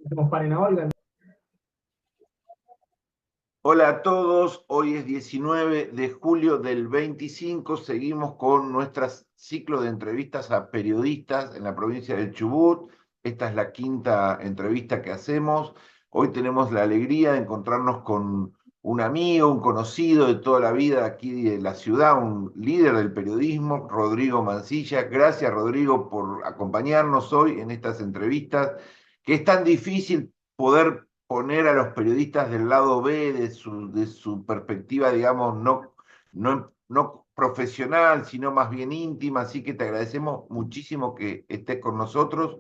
Hacemos pan en la Olga. Hola a todos, hoy es 19 de julio del 25, seguimos con nuestro ciclo de entrevistas a periodistas en la provincia del Chubut. Esta es la quinta entrevista que hacemos. Hoy tenemos la alegría de encontrarnos con un amigo, un conocido de toda la vida aquí de la ciudad, un líder del periodismo, Rodrigo Mancilla. Gracias, Rodrigo, por acompañarnos hoy en estas entrevistas, que es tan difícil poder poner a los periodistas del lado B de su perspectiva, digamos, no profesional, sino más bien íntima, así que te agradecemos muchísimo que estés con nosotros.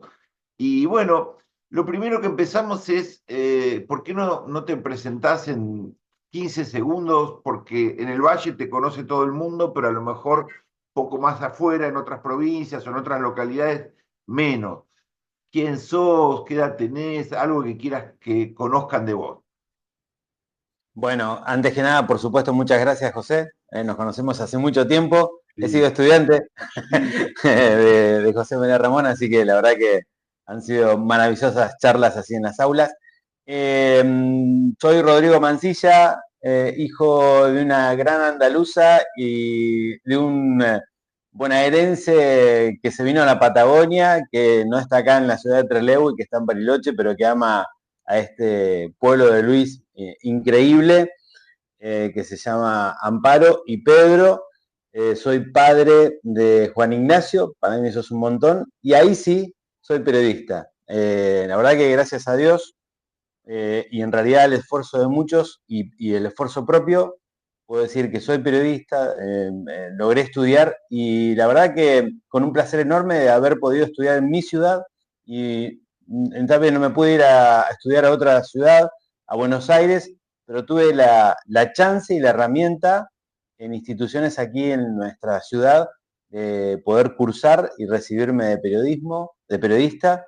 Y bueno, lo primero que empezamos es, ¿por qué no te presentás en 15 segundos? Porque en el Valle te conoce todo el mundo, pero a lo mejor poco más afuera, en otras provincias o en otras localidades, menos. ¿Quién sos? ¿Qué edad tenés? Algo que quieras que conozcan de vos. Bueno, antes que nada, por supuesto, muchas gracias, José. Nos conocemos hace mucho tiempo. He sido Sí, estudiante sí. de José María Ramón, así que la verdad que han sido maravillosas charlas así en las aulas. Soy Rodrigo Mancilla, hijo de una gran andaluza y de un bonaerense que se vino a la Patagonia, que no está acá en la ciudad de Trelew y que está en Bariloche, pero que ama a este pueblo de Luis increíble, que se llama Amparo y Pedro. Soy padre de Juan Ignacio, para mí eso es un montón, y ahí sí soy periodista. La verdad que gracias a Dios, y en realidad el esfuerzo de muchos y el esfuerzo propio, puedo decir que soy periodista, logré estudiar y la verdad que con un placer enorme de haber podido estudiar en mi ciudad y tal vez no me pude ir a estudiar a otra ciudad, a Buenos Aires, pero tuve la chance y la herramienta en instituciones aquí en nuestra ciudad de poder cursar y recibirme de periodismo, de periodista,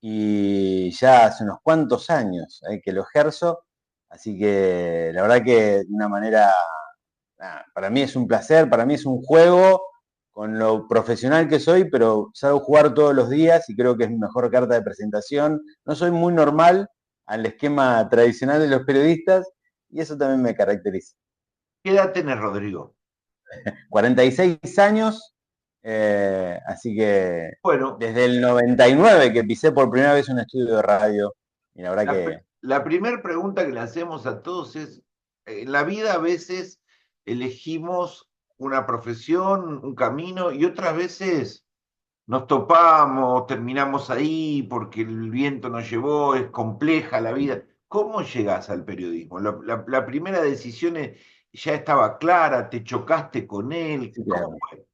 y ya hace unos cuantos años que lo ejerzo, así que la verdad que de una manera, para mí es un placer, para mí es un juego con lo profesional que soy, pero salgo a jugar todos los días y creo que es mi mejor carta de presentación. No soy muy normal al esquema tradicional de los periodistas y eso también me caracteriza. ¿Qué edad tenés, Rodrigo? 46 años, así que Bueno, desde el 99 que pisé por primera vez un estudio de radio y la verdad que la primera pregunta que le hacemos a todos es, en la vida a veces elegimos una profesión, un camino, y otras veces nos topamos, terminamos ahí porque el viento nos llevó, es compleja la vida. ¿Cómo llegás al periodismo? La primera decisión ya estaba clara, te chocaste con él. sí, ¿Cómo claro. fue?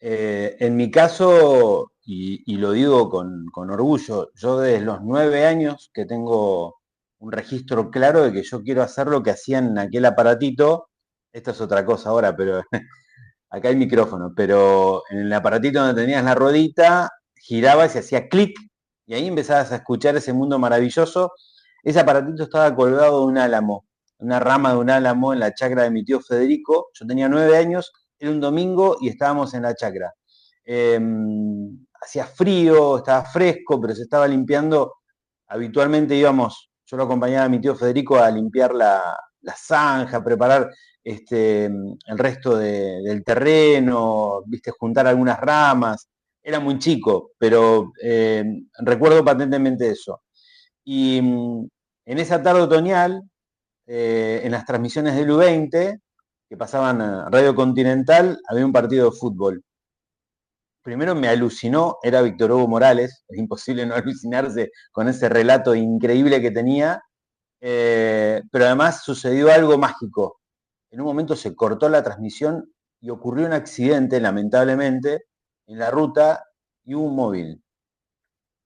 En mi caso, y lo digo con orgullo, yo desde los 9 años que tengo un registro claro de que yo quiero hacer lo que hacían en aquel aparatito. Esto es otra cosa ahora, pero acá hay micrófono, pero en el aparatito donde tenías la ruedita, girabas y hacía clic, y ahí empezabas a escuchar ese mundo maravilloso. Ese aparatito estaba colgado de un álamo, una rama de un álamo en la chacra de mi tío Federico. Yo tenía 9 años, era un domingo y estábamos en la chacra. Eh, Hacía frío, estaba fresco, pero se estaba limpiando. Habitualmente íbamos, yo lo acompañaba a mi tío Federico a limpiar la zanja, a preparar el resto del terreno, viste, juntar algunas ramas. Era muy chico, pero recuerdo patentemente eso. Y en esa tarde otoñal, en las transmisiones del U20, que pasaban a Radio Continental, había un partido de fútbol. Primero me alucinó, era Víctor Hugo Morales, es imposible no alucinarse con ese relato increíble que tenía, pero además sucedió algo mágico. En un momento se cortó la transmisión y ocurrió un accidente, lamentablemente, en la ruta y hubo un móvil.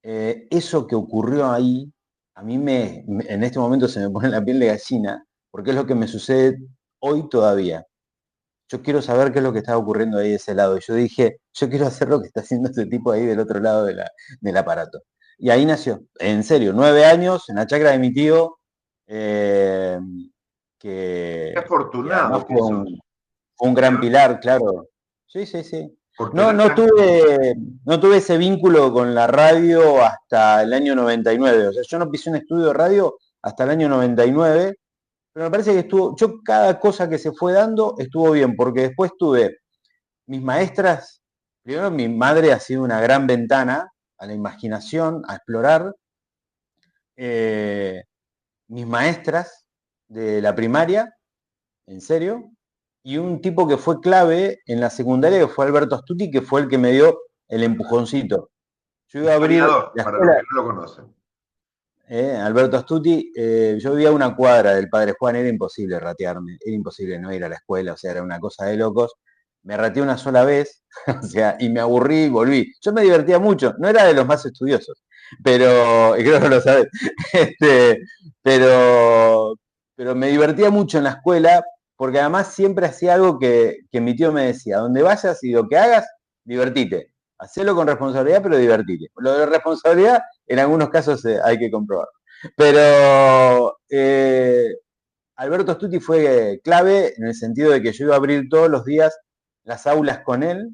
Eso que ocurrió ahí, a mí en este momento se me pone la piel de gallina, porque es lo que me sucede hoy todavía. Yo quiero saber qué es lo que está ocurriendo ahí de ese lado. Y yo dije, yo quiero hacer lo que está haciendo este tipo ahí del otro lado del aparato. Y ahí nació, en serio, 9 años en la chacra de mi tío, eh, Qué que además afortunado que sos. fue un gran pilar, claro. Sí, sí, sí. Por No, tener no tuve ese vínculo con la radio hasta el año 99. O sea, yo no pisé un estudio de radio hasta el año 99, pero me parece que yo cada cosa que se fue dando estuvo bien, porque después tuve mis maestras, primero mi madre ha sido una gran ventana a la imaginación, a explorar. Eh, Mis maestras de la primaria, en serio, y un tipo que fue clave en la secundaria, que fue Alberto Astuti, que fue el que me dio el empujoncito. Yo iba a abrir historiador, la para los escuela, que no lo conocen. Alberto Astuti, yo vivía a una cuadra del Padre Juan, era imposible ratearme, era imposible no ir a la escuela, o sea, era una cosa de locos. Me rateé una sola vez, o sea, y me aburrí y volví. Yo me divertía mucho, no era de los más estudiosos, pero, y creo que lo sabes, este, pero, pero me divertía mucho en la escuela, porque además siempre hacía algo que mi tío me decía, donde vayas y lo que hagas, divertite. Hacelo con responsabilidad, pero divertite. Lo de responsabilidad en algunos casos hay que comprobar. Pero Alberto Astuti fue clave en el sentido de que yo iba a abrir todos los días las aulas con él.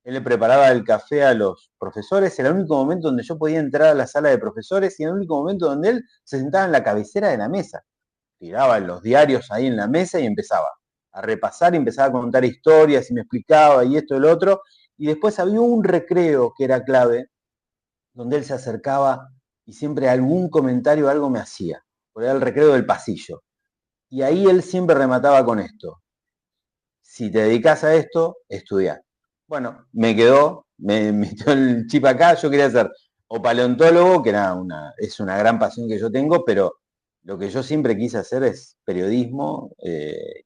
Él le preparaba el café a los profesores. Era el único momento donde yo podía entrar a la sala de profesores y el único momento donde él se sentaba en la cabecera de la mesa. Tiraba los diarios ahí en la mesa y empezaba a repasar y empezaba a contar historias y me explicaba y esto y lo otro. Y después había un recreo que era clave, donde él se acercaba y siempre algún comentario, algo me hacía. Porque era el recreo del pasillo. Y ahí él siempre remataba con esto. Si te dedicas a esto, estudia. Bueno, me quedó, me metió el chip acá, yo quería ser o paleontólogo, que es una gran pasión que yo tengo, pero lo que yo siempre quise hacer es periodismo,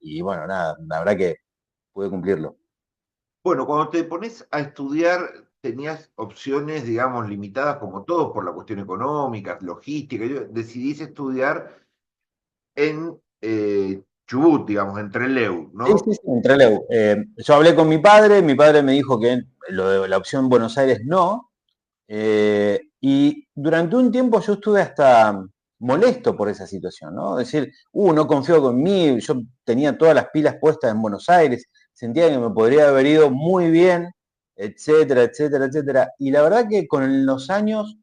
y bueno, nada, la verdad que pude cumplirlo. Bueno, cuando te pones a estudiar, tenías opciones, digamos, limitadas como todos por la cuestión económica, logística. Yo decidís estudiar en Chubut, digamos, en Trelew, Sí, ¿no? sí, sí, entre Leu. Yo hablé con mi padre me dijo que lo de la opción Buenos Aires no, y durante un tiempo yo estuve hasta molesto por esa situación, ¿no? Es decir, no confió en mí, yo tenía todas las pilas puestas en Buenos Aires, sentía que me podría haber ido muy bien, etcétera, etcétera, etcétera. Y la verdad que con los años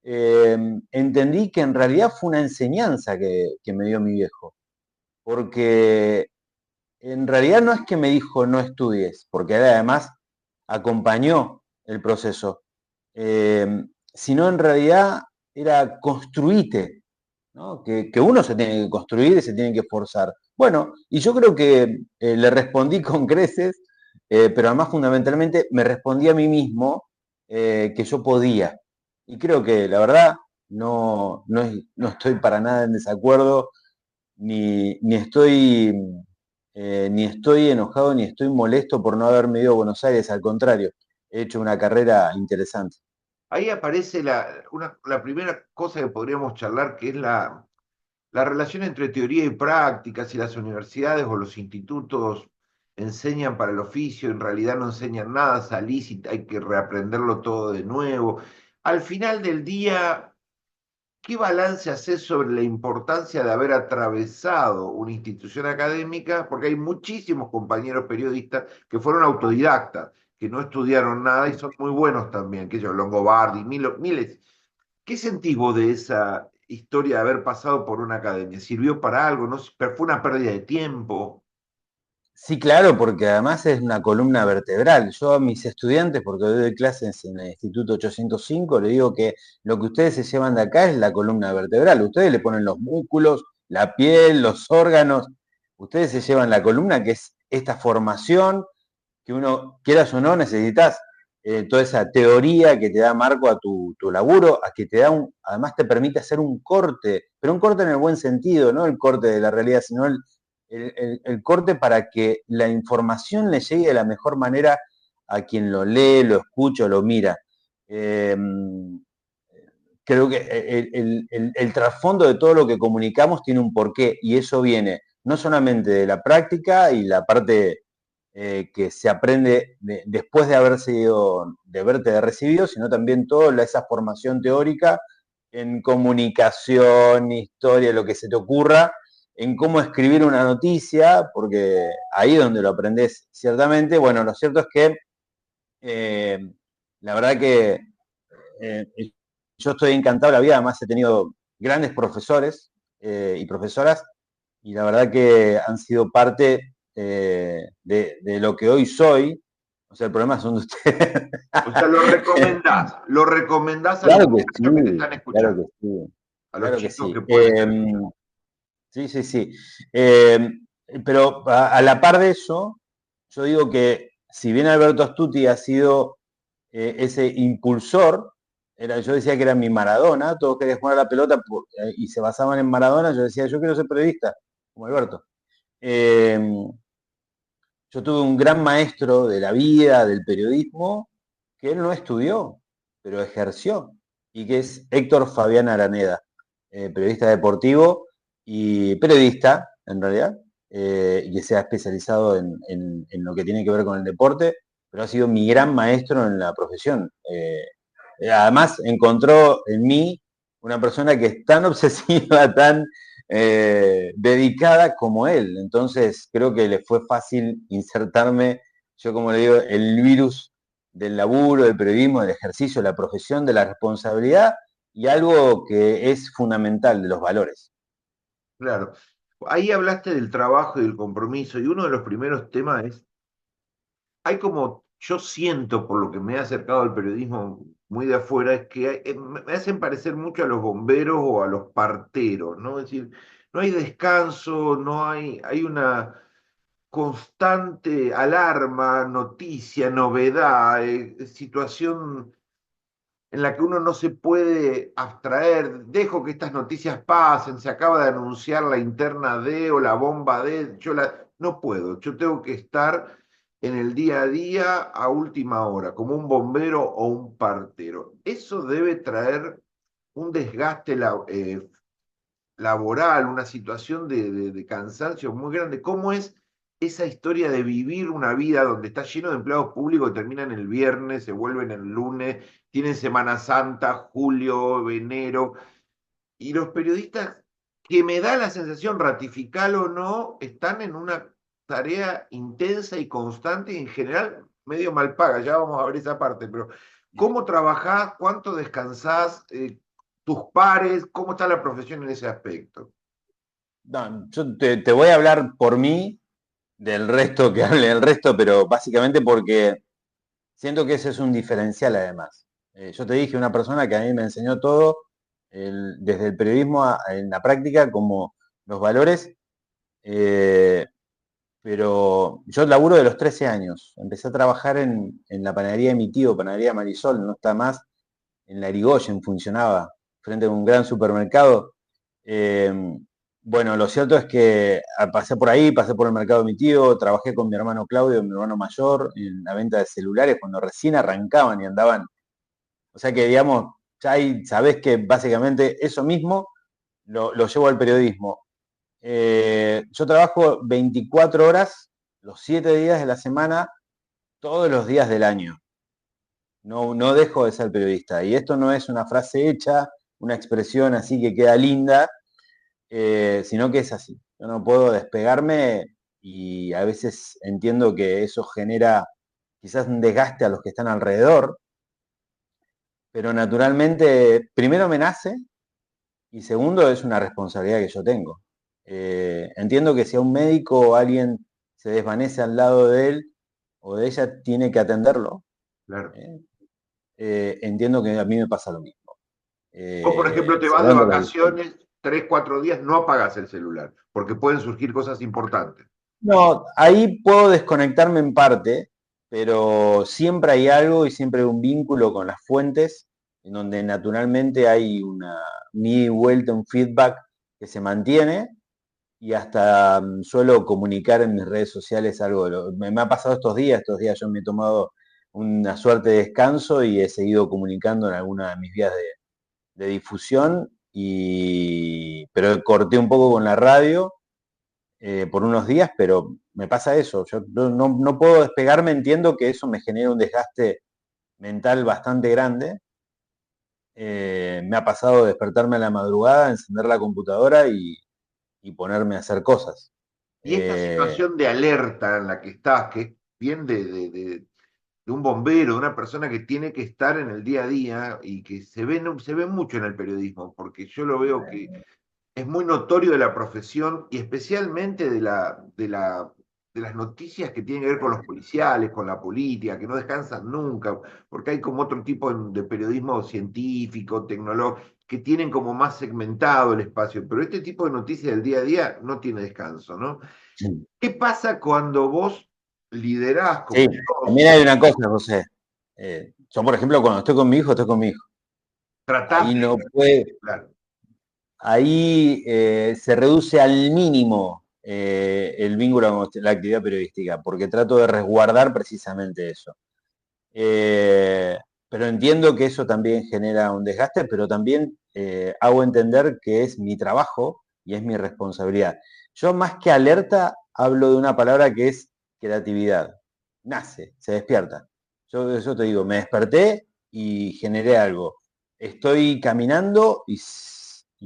entendí que en realidad fue una enseñanza que me dio mi viejo, porque en realidad no es que me dijo no estudies, porque él además acompañó el proceso, sino en realidad era construite, ¿no? Que uno se tiene que construir y se tiene que esforzar. Bueno, y yo creo que le respondí con creces, pero además fundamentalmente me respondí a mí mismo que yo podía. Y creo que la verdad no estoy para nada en desacuerdo, ni estoy enojado, ni estoy molesto por no haberme ido a Buenos Aires, al contrario, he hecho una carrera interesante. Ahí aparece la primera cosa que podríamos charlar, que es la relación entre teoría y práctica, si las universidades o los institutos enseñan para el oficio, en realidad no enseñan nada, salís y hay que reaprenderlo todo de nuevo. Al final del día, ¿qué balance haces sobre la importancia de haber atravesado una institución académica? Porque hay muchísimos compañeros periodistas que fueron autodidactas, que no estudiaron nada y son muy buenos también, que ellos, Longobardi, miles. ¿Qué sentís vos de esa historia de haber pasado por una academia? ¿Sirvió para algo? ¿No? ¿Fue una pérdida de tiempo? Sí, claro, porque además es una columna vertebral. Yo a mis estudiantes, porque doy clases en el Instituto 805, le digo que lo que ustedes se llevan de acá es la columna vertebral. Ustedes le ponen los músculos, la piel, los órganos. Ustedes se llevan la columna, que es esta formación que uno, quieras o no, necesitas toda esa teoría que te da marco a tu laburo, a que te da además te permite hacer un corte, pero un corte en el buen sentido, no el corte de la realidad, sino el corte para que la información le llegue de la mejor manera a quien lo lee, lo escucha o lo mira. Eh, Creo que el trasfondo de todo lo que comunicamos tiene un porqué y eso viene no solamente de la práctica y la parte que se aprende después de de haberte recibido, sino también toda esa formación teórica en comunicación, historia, lo que se te ocurra, en cómo escribir una noticia, porque ahí es donde lo aprendes ciertamente. Bueno, lo cierto es que La verdad que yo estoy encantado de la vida, además he tenido grandes profesores y profesoras, y la verdad que han sido parte de lo que hoy soy. O sea, el problema son de ustedes. O sea, lo recomendás a los Claro que muchachos que te sí, están claro escuchando, que sí, a los claro que chicos sí. que pueden ser escuchados. Sí, sí, sí. Eh, pero a la par de eso, yo digo que si bien Alberto Astuti ha sido ese impulsor, yo decía que era mi Maradona, todos querían jugar a la pelota y se basaban en Maradona, yo decía, yo quiero ser periodista, como Alberto. Eh, yo tuve un gran maestro de la vida, del periodismo, que él no estudió, pero ejerció, y que es Héctor Fabián Araneda, periodista deportivo y periodista, en realidad, y que se ha especializado en lo que tiene que ver con el deporte, pero ha sido mi gran maestro en la profesión. Además, encontró en mí una persona que es tan obsesiva, tan dedicada como él. Entonces, creo que le fue fácil insertarme, yo como le digo, el virus del laburo, del periodismo, del ejercicio, de la profesión, de la responsabilidad y algo que es fundamental, de los valores. Claro. Ahí hablaste del trabajo y del compromiso, y uno de los primeros temas es, hay como, yo siento por lo que me he acercado al periodismo muy de afuera, es que me hacen parecer mucho a los bomberos o a los parteros, ¿no? Es decir, no hay descanso, hay una constante alarma, noticia, novedad, situación en la que uno no se puede abstraer, dejo que estas noticias pasen, se acaba de anunciar la interna de o la bomba de, no puedo, yo tengo que estar en el día a día a última hora, como un bombero o un partero. Eso debe traer un desgaste laboral, una situación de cansancio muy grande. ¿Cómo es esa historia de vivir una vida donde está lleno de empleados públicos que terminan el viernes, se vuelven el lunes, tienen Semana Santa, julio, enero, y los periodistas, que me da la sensación, ratifical o no, están en una tarea intensa y constante y en general medio mal paga, ya vamos a ver esa parte, pero ¿cómo trabajás? ¿Cuánto descansás? ¿Tus pares? ¿Cómo está la profesión en ese aspecto? No, yo te voy a hablar por mí, del resto que hable del resto, pero básicamente porque siento que ese es un diferencial además. Yo te dije, una persona que a mí me enseñó todo, desde el periodismo en la práctica, como los valores, eh, pero yo laburo de los 13 años. Empecé a trabajar en la panadería de mi tío, Panadería Marisol, no está más, en la Irigoyen funcionaba, frente a un gran supermercado. Eh, bueno, lo cierto es que pasé por ahí, pasé por el mercado de mi tío, trabajé con mi hermano Claudio, mi hermano mayor, en la venta de celulares cuando recién arrancaban y andaban. O sea que, digamos, ya ahí sabés que básicamente eso mismo lo llevo al periodismo. Yo trabajo 24 horas, los 7 días de la semana, todos los días del año. No, no dejo de ser periodista. Y esto no es una frase hecha, una expresión así que queda linda, sino que es así. Yo no puedo despegarme y a veces entiendo que eso genera quizás un desgaste a los que están alrededor, pero naturalmente, primero me nace y segundo es una responsabilidad que yo tengo. Entiendo que si a un médico o alguien se desvanece al lado de él o de ella, tiene que atenderlo. Claro. ¿Eh? Entiendo que a mí me pasa lo mismo. O, por ejemplo, te vas de Salvando la distancia. vacaciones, 3, 4 días, no apagas el celular, porque pueden surgir cosas importantes. No, ahí puedo desconectarme en parte, pero siempre hay algo y siempre hay un vínculo con las fuentes, en donde naturalmente hay una ida y vuelta, un feedback que se mantiene y hasta suelo comunicar en mis redes sociales algo. Me ha pasado estos días yo me he tomado una suerte de descanso y he seguido comunicando en alguna de mis vías de difusión, pero corté un poco con la radio por unos días, pero me pasa eso. Yo no puedo despegarme, entiendo que eso me genera un desgaste mental bastante grande. Me ha pasado despertarme a la madrugada, encender la computadora y ponerme a hacer cosas. Y esta Eh, situación de alerta en la que estás, que es bien de de un bombero, de una persona que tiene que estar en el día a día y que se ve mucho en el periodismo, porque yo lo veo que es muy notorio de la profesión y especialmente de las noticias que tienen que ver con los policiales, con la política, que no descansan nunca, porque hay como otro tipo de periodismo científico, tecnológico, que tienen como más segmentado el espacio, pero este tipo de noticias del día a día no tiene descanso, ¿no? Sí, ¿Qué pasa cuando vos liderás sí, como sos, también hay una cosa, José. Yo, por ejemplo, cuando estoy con mi hijo, estoy con mi hijo. tratás Ahí no de... puede, Claro, ahí se reduce al mínimo el vínculo con la actividad periodística, porque trato de resguardar precisamente eso. Eh, pero entiendo que eso también genera un desgaste, pero también hago entender que es mi trabajo y es mi responsabilidad. Yo más que alerta hablo de una palabra que es creatividad. Nace, se despierta. Yo te digo, me desperté y generé algo. Estoy caminando y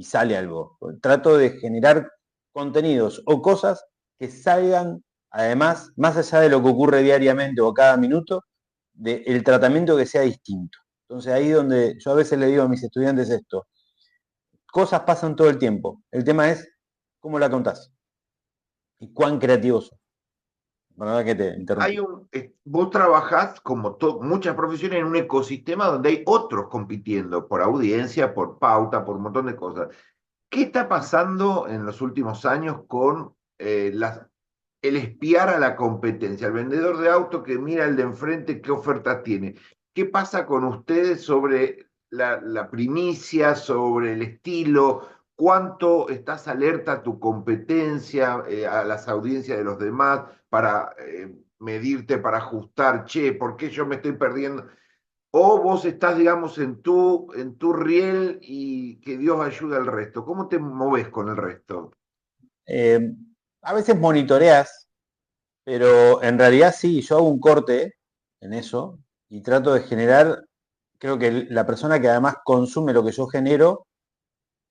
sale algo. Trato de generar contenidos o cosas que salgan, además, más allá de lo que ocurre diariamente o cada minuto, el tratamiento que sea distinto. Entonces ahí donde yo a veces le digo a mis estudiantes esto, cosas pasan todo el tiempo, el tema es cómo la contás y cuán creativo sos. ¿Verdad que te interrumpí? vos trabajás como muchas profesiones en un ecosistema donde hay otros compitiendo por audiencia, por pauta, por un montón de cosas. ¿Qué está pasando en los últimos años con el espiar a la competencia? El vendedor de auto que mira al de enfrente qué ofertas tiene. ¿Qué pasa con ustedes sobre la primicia, sobre el estilo? ¿Cuánto estás alerta a tu competencia, a las audiencias de los demás, para medirte, para ajustar? Che, ¿por qué yo me estoy perdiendo? O vos estás, digamos, en tu riel y que Dios ayude al resto. ¿Cómo te moves con el resto? Eh, a veces monitoreas, pero en realidad sí, yo hago un corte en eso y trato de generar, creo que la persona que además consume lo que yo genero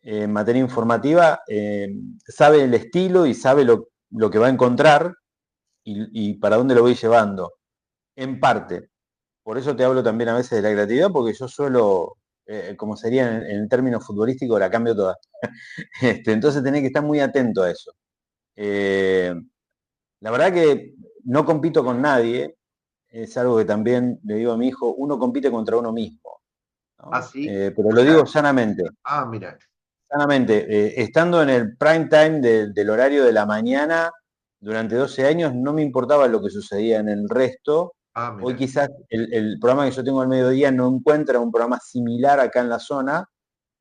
en materia informativa sabe el estilo y sabe lo que va a encontrar y para dónde lo voy llevando, en parte. Por eso te hablo también a veces de la creatividad, porque yo suelo, como sería en el término futbolístico, la cambio toda. Entonces tenés que estar muy atento a eso. Eh, la verdad que no compito con nadie, es algo que también le digo a mi hijo, uno compite contra uno mismo, ¿no? Así. Pero lo digo sanamente, Mira. sanamente, estando en el prime time del horario de la mañana durante 12 años, no me importaba lo que sucedía en el resto. Hoy Mira. quizás el programa que yo tengo al mediodía no encuentra un programa similar acá en la zona,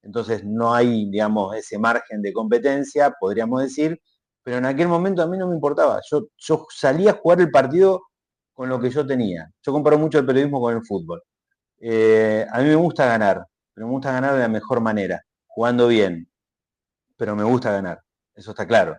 entonces no hay, digamos, ese margen de competencia, podríamos decir, pero en aquel momento a mí no me importaba. Yo salía a jugar el partido con lo que yo tenía. Yo comparo mucho el periodismo con el fútbol. A mí me gusta ganar, pero me gusta ganar de la mejor manera, jugando bien, pero me gusta ganar, eso está claro.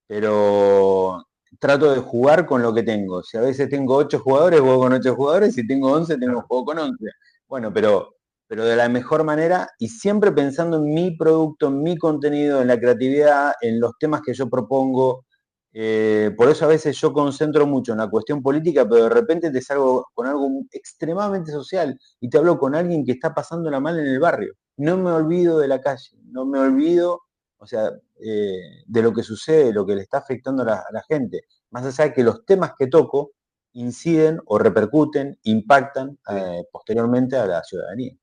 Pero trato de jugar con lo que tengo. Si a veces tengo 8 jugadores, juego con 8 jugadores, si tengo 11, tengo Claro. juego con 11. Bueno, pero de la mejor manera y siempre pensando en mi producto, en mi contenido, en la creatividad, en los temas que yo propongo. Por eso a veces yo concentro mucho en la cuestión política, pero de repente te salgo con algo extremadamente social y te hablo con alguien que está pasándola mal en el barrio. No me olvido de la calle, no me olvido, o sea, de lo que sucede, de lo que le está afectando a la gente. Más allá de que los temas que toco inciden o repercuten, impactan Sí. posteriormente a la ciudadanía.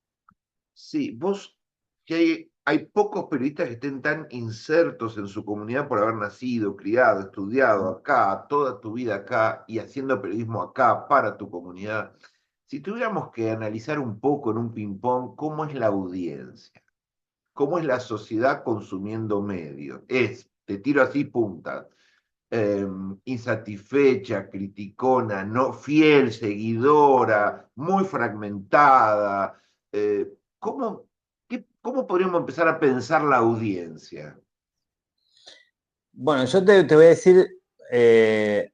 Sí, vos, que hay pocos periodistas que estén tan insertos en su comunidad por haber nacido, criado, estudiado acá, toda tu vida acá y haciendo periodismo acá para tu comunidad. Si tuviéramos que analizar un poco en un ping-pong cómo es la audiencia, cómo es la sociedad consumiendo medios, te tiro así puntas, insatisfecha, criticona, no fiel, seguidora, muy fragmentada. ¿Cómo, ¿Cómo podríamos empezar a pensar la audiencia? Bueno, yo te voy a decir,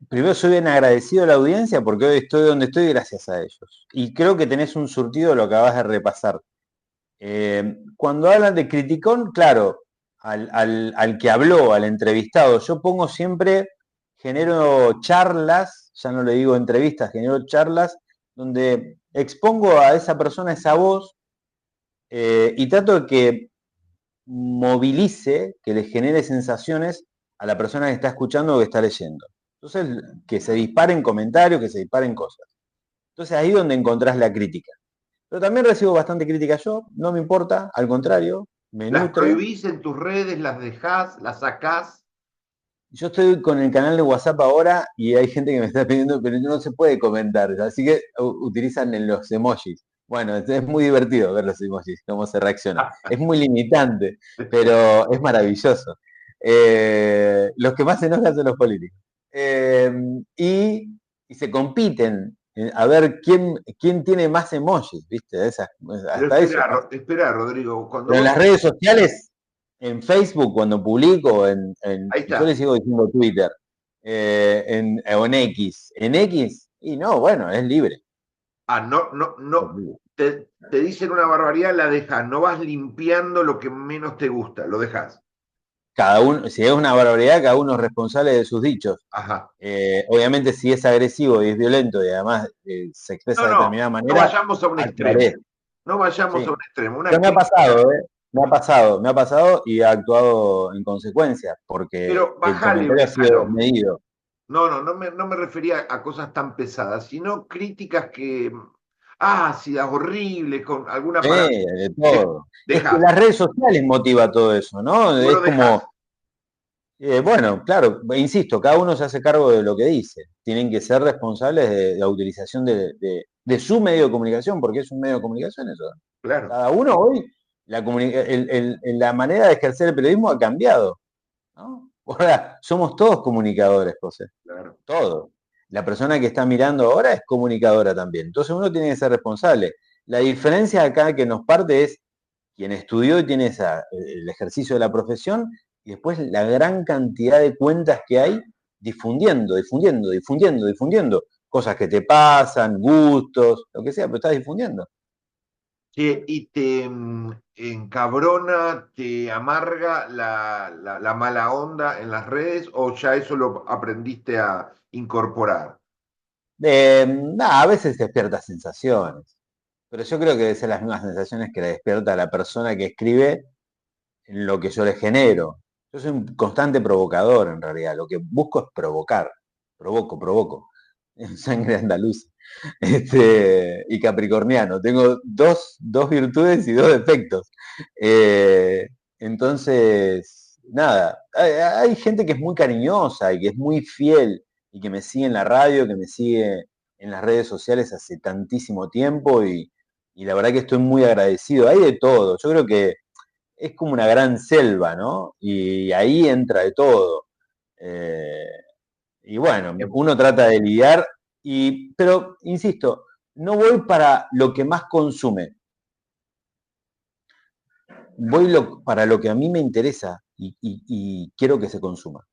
primero soy bien agradecido a la audiencia porque hoy estoy donde estoy gracias a ellos. Y creo que tenés un surtido, lo acabas de repasar. Cuando hablan de criticón, claro, al que habló, al entrevistado, yo pongo siempre, genero charlas, ya no le digo entrevistas, genero charlas donde expongo a esa persona, esa voz, y trato de que movilice, que le genere sensaciones a la persona que está escuchando o que está leyendo. Entonces, que se disparen comentarios, que se disparen cosas. Entonces, ahí es donde encontrás la crítica. Pero también recibo bastante crítica yo, no me importa, al contrario, me ¿Las nutre. prohibís en tus redes, las dejás, las sacás? Yo estoy con el canal de WhatsApp ahora y hay gente que me está pidiendo, pero no se puede comentar, así que utilizan los emojis. Bueno, es muy divertido ver los emojis, cómo se reacciona. Es muy limitante, pero es maravilloso. Los que más se enojan son los políticos. Eh, y, y se compiten a ver quién tiene más emojis, ¿viste? Pero Hasta eso pasa. espera, Rodrigo, cuando Pero en vos... las redes sociales, en Facebook, cuando publico, Ahí yo le está. sigo diciendo Twitter, o en X. En X, y no, bueno, es libre. Ah, no, no, no. Te dicen una barbaridad, la dejas. No vas limpiando lo que menos te gusta, lo dejas. Cada uno, si es una barbaridad, cada uno es responsable de sus dichos. Ajá. Obviamente, si es agresivo y es violento y además se expresa No, de no, determinada no manera, vayamos a un extremo. actuaré. No vayamos a Sí. un extremo. Una Pero me ha crítica. pasado, ¿eh? Me ha pasado y he actuado en consecuencia, porque Pero el bájale un comentario ha sido escalón. desmedido. No, no, no me refería a cosas tan pesadas, sino críticas que ácidas, horribles, con alguna Sí, palabra. de todo. Es que Dejás. las redes sociales motiva todo eso, ¿no? Vos Es lo dejás. como, bueno, claro, insisto, cada uno se hace cargo de lo que dice. Tienen que ser responsables de la utilización de su medio de comunicación, porque es un medio de comunicación eso. Claro, Cada uno hoy, la manera de ejercer el periodismo ha cambiado, ¿no? Ahora, somos todos comunicadores, José, claro. todos. La persona que está mirando ahora es comunicadora también. Entonces uno tiene que ser responsable. La diferencia acá que nos parte es quien estudió y tiene el ejercicio de la profesión, y después la gran cantidad de cuentas que hay difundiendo, difundiendo, difundiendo, difundiendo. Cosas que te pasan, gustos, lo que sea, pero estás difundiendo. Che, ¿y te encabrona, te amarga la mala onda en las redes o ya eso lo aprendiste a incorporar? Nada, a veces despierta sensaciones, pero yo creo que deben ser las mismas sensaciones que le despierta a la persona que escribe en lo que yo le genero. Yo soy un constante provocador en realidad, lo que busco es provocar, provoco, sangre andaluza y capricorniano. Tengo dos virtudes y dos defectos. Eh, entonces, nada, hay gente que es muy cariñosa y que es muy fiel y que me sigue en la radio, que me sigue en las redes sociales hace tantísimo tiempo y la verdad que estoy muy agradecido. Hay de todo. Yo creo que es como una gran selva, ¿no? Y ahí entra de todo. Eh, y bueno, uno trata de lidiar, pero insisto, no voy para lo que más consume, voy para lo que a mí me interesa y quiero que se consuma,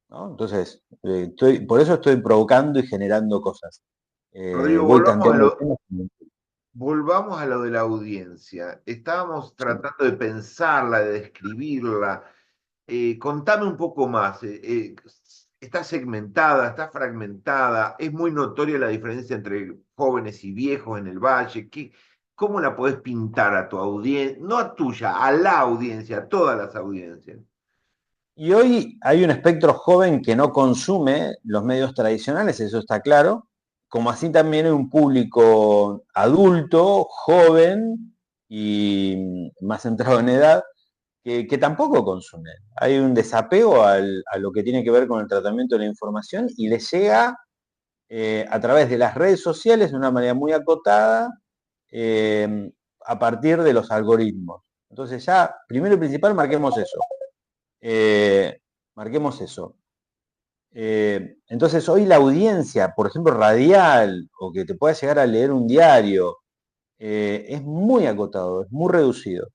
¿no? Entonces, por eso estoy provocando y generando cosas. Rodrigo, Voy tanteando temas. volvamos a lo de la audiencia. Estábamos Sí. tratando de pensarla, de describirla. Contame un poco más. ¿Está segmentada, está fragmentada? ¿Es muy notoria la diferencia entre jóvenes y viejos en el valle? ¿Cómo la podés pintar a tu audiencia? No a tuya, a la audiencia, a todas las audiencias. Y hoy hay un espectro joven que no consume los medios tradicionales, eso está claro, como así también hay un público adulto, joven y más centrado en edad, que tampoco consume. Hay un desapego a lo que tiene que ver con el tratamiento de la información y le llega a través de las redes sociales de una manera muy acotada, a partir de los algoritmos. Entonces ya, primero y principal, marquemos eso. Eh, marquemos eso. Entonces hoy la audiencia, por ejemplo, radial, o que te pueda llegar a leer un diario, es muy acotado, es muy reducido.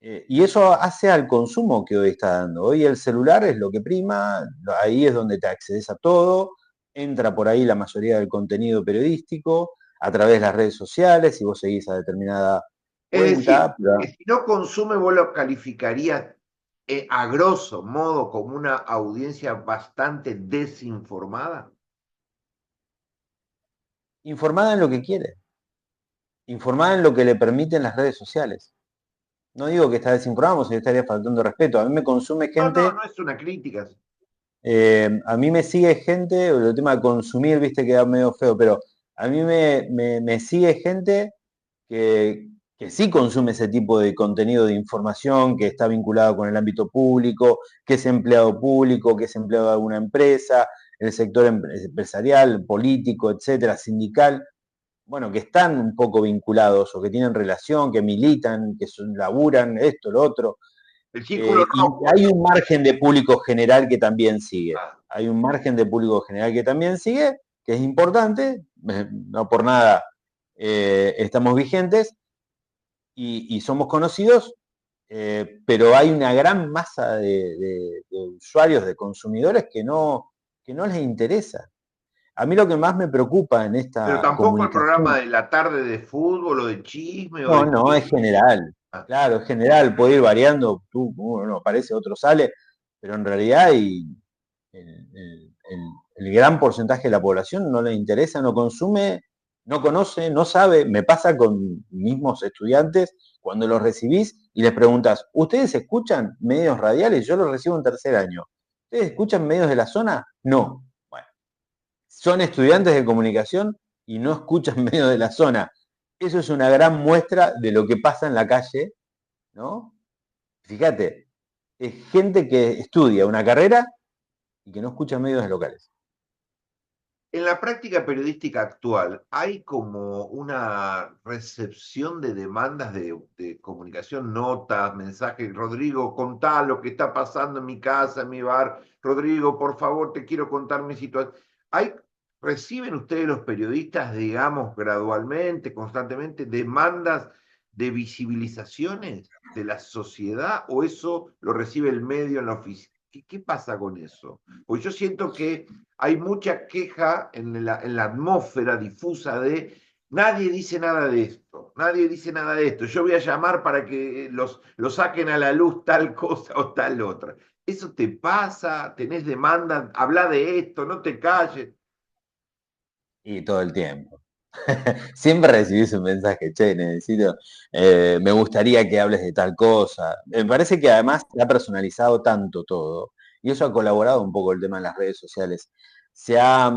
Y eso hace al consumo que hoy está dando. Hoy el celular es lo que prima, ahí es donde te accedes a todo, entra por ahí la mayoría del contenido periodístico, a través de las redes sociales, si vos seguís a determinada Es decir, cuenta. que si no consume, vos lo calificarías a grosso modo como una audiencia bastante desinformada. informada en lo que quiere, informada en lo que le permiten las redes sociales. No digo que está desinformado, se le estaría faltando respeto. A mí me consume No, no, gente, no es una crítica. a mí me sigue gente, el tema de consumir, viste, queda medio feo, pero a mí me sigue gente que sí consume ese tipo de contenido de información, que está vinculado con el ámbito público, que es empleado público, que es empleado de alguna empresa, el sector empresarial, político, etcétera, sindical, bueno, que están un poco vinculados o que tienen relación, que militan, que laburan, esto, lo otro. El círculo Y rojo. hay un margen de público general que también sigue. Ah, Hay un margen de público general que también sigue, que es importante, no por nada estamos vigentes y somos conocidos, pero hay una gran masa de usuarios, de consumidores que no les interesa. A mí lo que más me preocupa en pero esta tampoco el programa comunicación, de la tarde de fútbol o de chisme o no, de no, es cine. general. Ah, Claro, es general, puede ir variando, tú, uno aparece, otro sale, pero en realidad el, el gran porcentaje de la población no le interesa, no consume, no conoce, no sabe. Me pasa con mismos estudiantes cuando los recibís y les preguntas, ¿ustedes escuchan medios radiales? Yo los recibo en tercer año. ¿Ustedes escuchan medios de la zona? No. Bueno, son estudiantes de comunicación y no escuchan medios de la zona. Eso es una gran muestra de lo que pasa en la calle, ¿no? Fíjate, es gente que estudia una carrera y que no escucha medios locales. en la práctica periodística actual, ¿hay como una recepción de demandas de comunicación, notas, mensajes? Rodrigo, contá lo que está pasando en mi casa, en mi bar. Rodrigo, por favor, te quiero contar mi situación. ¿Hay, reciben ustedes los periodistas, digamos, gradualmente, constantemente, demandas de visibilizaciones de la sociedad o eso lo recibe el medio en la oficina? ¿Qué pasa con eso? Pues yo siento que hay mucha queja en la atmósfera difusa de nadie dice nada de esto, nadie dice nada de esto, yo voy a llamar para que lo saquen a la luz tal cosa o tal otra. ¿Eso te pasa? ¿Tenés demanda? Habla de esto, no te calles. Y todo el tiempo. Siempre recibís un mensaje, che, necesito, me gustaría que hables de tal cosa. Me parece que además se ha personalizado tanto todo, y eso ha colaborado un poco el tema de las redes sociales. Se ha,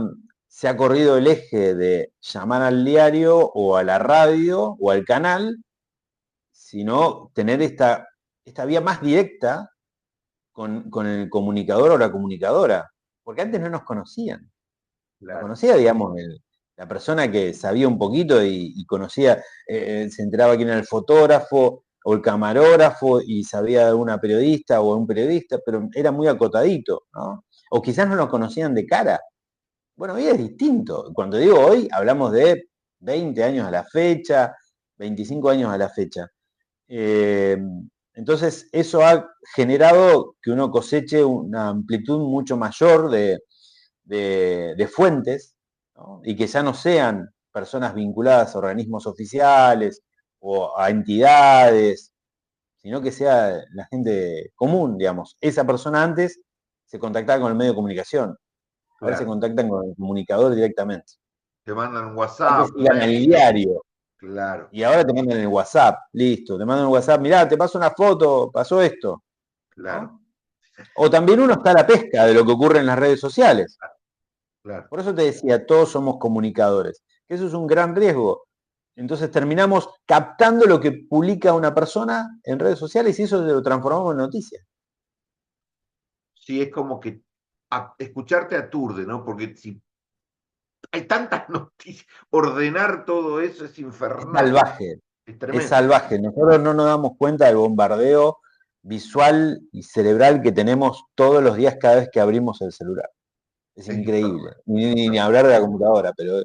se ha corrido el eje de llamar al diario o a la radio o al canal, sino tener esta vía más directa con el comunicador o la comunicadora, porque antes no nos conocían. Nos Claro, conocía, digamos, la persona que sabía un poquito y conocía, se enteraba quién era el fotógrafo o el camarógrafo y sabía de una periodista o un periodista, pero era muy acotadito, ¿no? O quizás no lo conocían de cara. Bueno, hoy es distinto. Cuando digo hoy, hablamos de 20 años a la fecha, 25 años a la fecha. Eh, entonces, eso ha generado que uno coseche una amplitud mucho mayor de fuentes, ¿no? Y que ya no sean personas vinculadas a organismos oficiales o a entidades, sino que sea la gente común, digamos. Esa persona antes se contactaba con el medio de comunicación, ahora se claro. contactan con el comunicador directamente. Te mandan un Antes WhatsApp, iban al mail, diario claro, y ahora te mandan el WhatsApp, listo, te mandan el WhatsApp, mirá, te paso una foto, pasó esto, claro, ¿no? O también uno está a la pesca de lo que ocurre en las redes sociales. claro. Por eso te decía, todos somos comunicadores, que eso es un gran riesgo. Entonces terminamos captando lo que publica una persona en redes sociales y eso lo transformamos en noticias. Sí, es como que escucharte aturde, ¿no? Porque si hay tantas noticias, ordenar todo eso es Es infernal, salvaje, es es tremendo. salvaje. Nosotros no nos damos cuenta del bombardeo visual y cerebral que tenemos todos los días cada vez que abrimos el celular. Es Es increíble. infernal. Ni hablar de la computadora, pero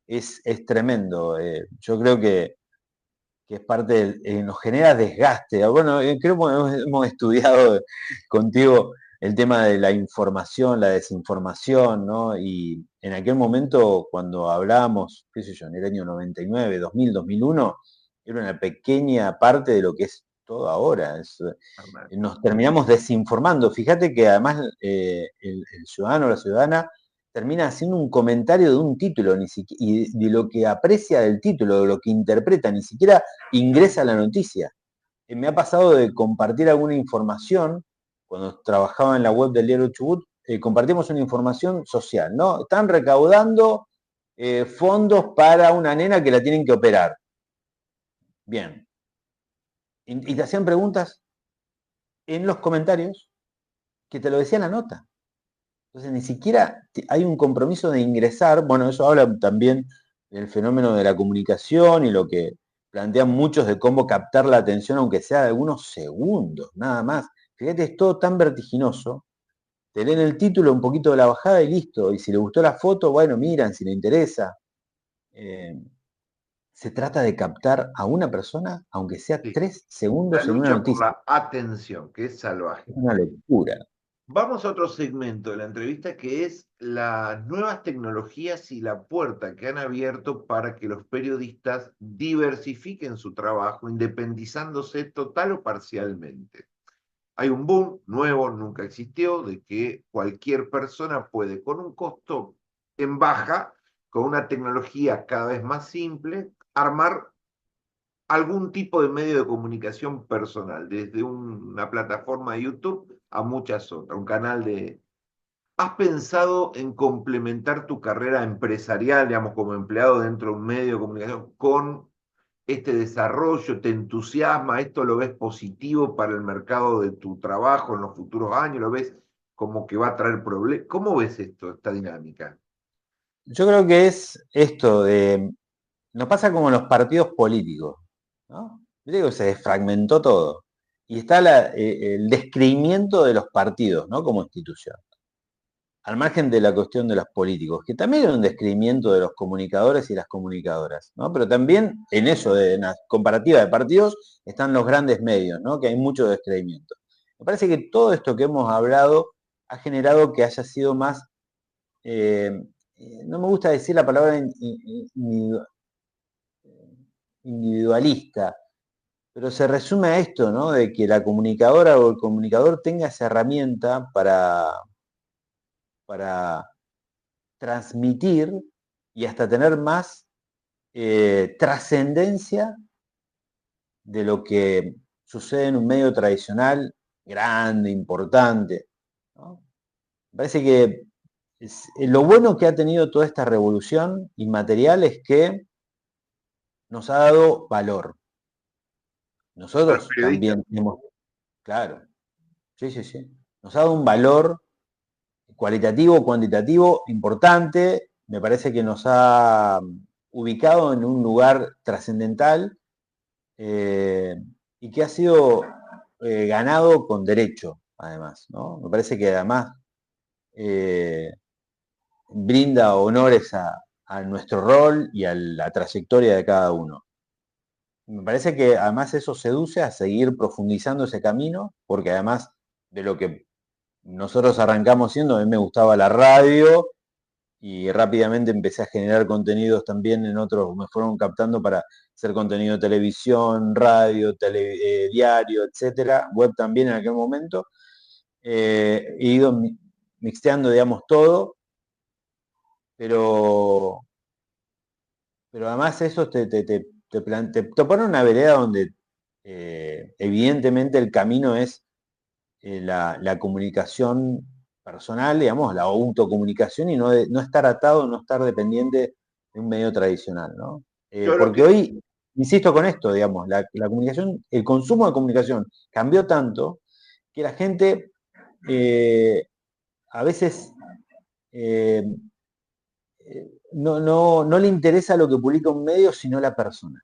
es tremendo. Yo creo que es parte nos genera desgaste. Bueno, creo que hemos estudiado contigo el tema de la información, la desinformación, ¿no? Y en aquel momento, cuando hablábamos, qué sé yo, en el año 99, 2000, 2001, era una pequeña parte de lo que es todo ahora. Nos terminamos desinformando. Fíjate que además el ciudadano o la ciudadana termina haciendo un comentario de un título y de lo que aprecia del título, de lo que interpreta, ni siquiera ingresa a la noticia. Me ha pasado de compartir alguna información, cuando trabajaba en la web del diario Chubut, compartimos una información social, ¿no? Están recaudando fondos para una nena que la tienen que operar. Bien. Y te hacían preguntas en los comentarios que te lo decía la nota. Entonces ni siquiera hay un compromiso de ingresar. Bueno, eso habla también del fenómeno de la comunicación y lo que plantean muchos de cómo captar la atención, aunque sea de algunos segundos, nada más. Fíjate, es todo tan vertiginoso. Te leen el título, un poquito de la bajada y listo. Y si le gustó la foto, bueno, miran, si le interesa. Se trata de captar a una persona, aunque sea Sí. 3 La segundos en una lucha por noticia. la atención, que es salvaje. Es una locura. Vamos a otro segmento de la entrevista que es las nuevas tecnologías y la puerta que han abierto para que los periodistas diversifiquen su trabajo, independizándose total o parcialmente. Hay un boom nuevo, nunca existió, de que cualquier persona puede, con un costo en baja, con una tecnología cada vez más simple, armar algún tipo de medio de comunicación personal, desde una plataforma de YouTube a muchas otras, un canal de... ¿Has pensado en complementar tu carrera empresarial, digamos, como empleado dentro de un medio de comunicación con este desarrollo? ¿Te entusiasma? ¿Esto lo ves positivo para el mercado de tu trabajo en los futuros años? ¿Lo ves como que va a traer problemas? ¿Cómo ves esto, esta dinámica? Yo creo que es esto de... Nos pasa como en los partidos políticos, ¿no? Yo digo que se desfragmentó todo. Y está el descreimiento de los partidos, ¿no? Como institución. Al margen de la cuestión de los políticos, que también es un descreimiento de los comunicadores y las comunicadoras, ¿no? Pero también en eso, en la comparativa de partidos, están los grandes medios, ¿no? Que hay mucho descreimiento. Me parece que todo esto que hemos hablado ha generado que haya sido más, no me gusta decir la palabra individualista, pero se resume a esto, ¿no? De que la comunicadora o el comunicador tenga esa herramienta para transmitir y hasta tener más trascendencia de lo que sucede en un medio tradicional, grande, importante, ¿no? Me parece que lo bueno que ha tenido toda esta revolución inmaterial es que nos ha dado valor. A los Nosotros periodistas. también hemos, claro, sí, sí, sí. Nos ha dado un valor cualitativo, cuantitativo importante. Me parece que nos ha ubicado en un lugar trascendental y que ha sido ganado con derecho, además, ¿no? Me parece que además eh, brinda honores a nuestro rol y a la trayectoria de cada uno. Me parece que además eso seduce a seguir profundizando ese camino, porque además de lo que nosotros arrancamos siendo, a mí me gustaba la radio y rápidamente empecé a generar contenidos también en otros, me fueron captando para hacer contenido de televisión, radio, diario, etcétera, web también en aquel momento. He ido mixteando, digamos, todo, pero, pero además eso te pone en una vereda donde evidentemente el camino es la comunicación personal, digamos, la autocomunicación y no estar atado, no estar dependiente de un medio tradicional, ¿no? Yo lo Porque que hoy, insisto con esto, digamos, la comunicación, el consumo de comunicación cambió tanto que la gente a veces eh, no le interesa lo que publica un medio, sino la persona.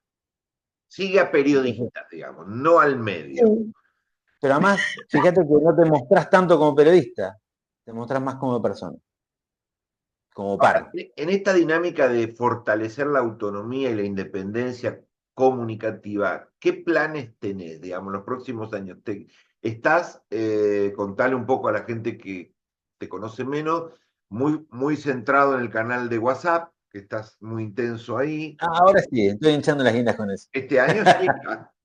sigue a Entonces, periodistas, digamos, no al medio. sí. Pero además, fíjate que no te mostrás tanto como periodista, te mostrás más como persona, como Ahora, par. en esta dinámica de fortalecer la autonomía y la independencia comunicativa, ¿qué planes tenés, digamos, en los próximos años? Contale un poco a la gente que te conoce menos, muy centrado en el canal de WhatsApp, que estás muy intenso ahí. Ahora sí, estoy hinchando las guindas con eso. Este año sí,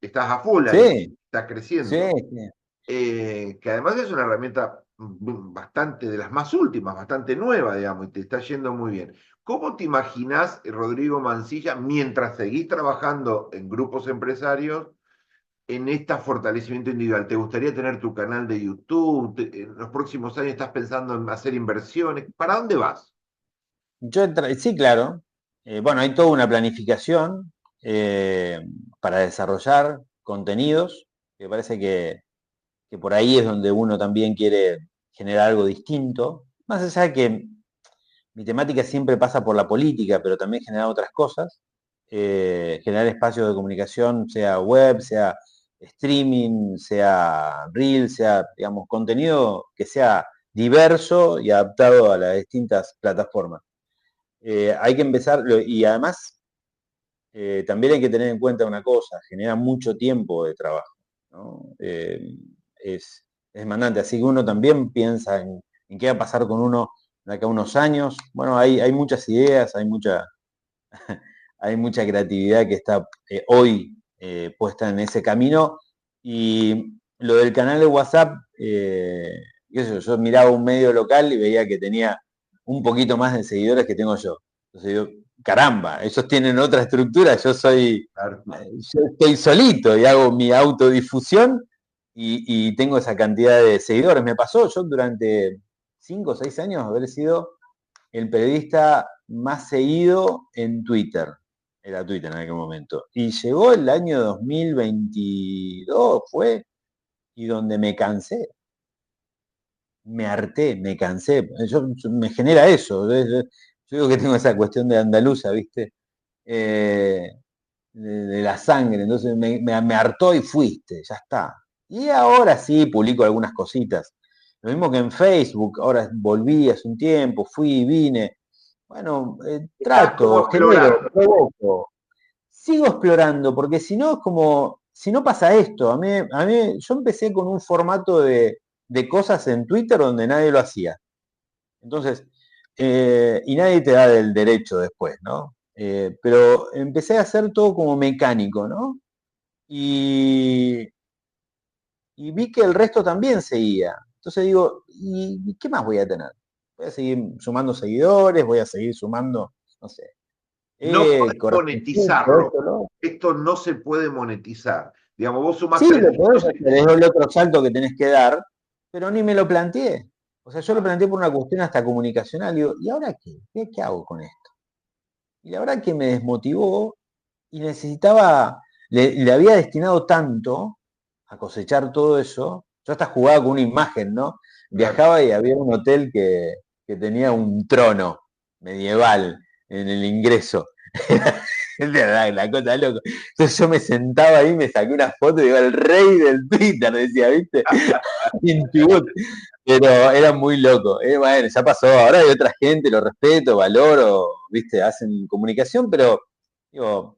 estás a full ahí, Sí, estás sí, creciendo. sí. que además es una herramienta bastante, de las más últimas, bastante nueva, digamos, y te está yendo muy bien. ¿Cómo te imaginás, Rodrigo Mancilla, mientras seguís trabajando en grupos empresarios, en este fortalecimiento individual? ¿Te gustaría tener tu canal de YouTube? ¿En los próximos años estás pensando en hacer inversiones? ¿Para dónde vas? Sí, claro. Bueno, hay toda una planificación para desarrollar contenidos. Me parece que por ahí es donde uno también quiere generar algo distinto. Más allá de que mi temática siempre pasa por la política, pero también generar otras cosas. Generar espacios de comunicación, sea web, sea streaming, sea reel, sea, digamos, contenido que sea diverso y adaptado a las distintas plataformas. Hay que empezar, y además también hay que tener en cuenta una cosa, genera mucho tiempo de trabajo, ¿no? Es demandante, así que uno también piensa en qué va a pasar con uno de acá a unos años. Bueno, hay muchas ideas, hay mucha creatividad que está hoy puesta en ese camino, y lo del canal de WhatsApp, yo miraba un medio local y veía que tenía un poquito más de seguidores que tengo yo. Entonces digo, caramba, ellos tienen otra estructura, yo estoy solito y hago mi autodifusión y tengo esa cantidad de seguidores. Me pasó, yo durante 5 o 6 años haber sido el periodista más seguido en Twitter. Era Twitter en aquel momento. Y llegó el año 2022, fue, y donde me cansé. Me harté, me cansé. Me genera eso. Yo digo que tengo esa cuestión de andaluza, ¿viste? Eh, de la sangre. Entonces me hartó y fuiste, ya está. Y ahora sí publico algunas cositas. Lo mismo que en Facebook, ahora volví hace un tiempo, fui, vine. Bueno, Estás como trato, genero, explorando. provoco. Sigo explorando, porque si no es como, si no pasa esto, yo empecé con un formato de cosas en Twitter donde nadie lo hacía. Entonces, y nadie te da del derecho después, ¿no? Pero empecé a hacer todo como mecánico, ¿no? Y, y vi que el resto también seguía. Entonces digo, ¿y qué más voy a tener? Voy a seguir sumando seguidores, voy a seguir sumando, no sé, No podés corazoncito, monetizarlo. esto, ¿no? Esto no se puede monetizar. Digamos, vos Sí, sumás lo podés 300 hacer, es el otro salto que tenés que dar, pero ni me lo planteé. O sea, yo lo Ah, planteé por una cuestión hasta comunicacional. Digo, ¿y ahora qué? ¿Qué hago con esto? Y la verdad que me desmotivó y necesitaba, le había destinado tanto a cosechar todo eso. Yo hasta jugaba con una imagen, ¿no? claro. Viajaba y había un hotel que tenía un trono medieval en el ingreso. La cosa loco. Entonces yo me sentaba ahí, me saqué una foto y digo, el rey del Twitter, decía, ¿viste? En Chubut. Pero era muy loco. Bueno, ya pasó, ahora hay otra gente, lo respeto, valoro, ¿viste? Hacen comunicación, pero digo,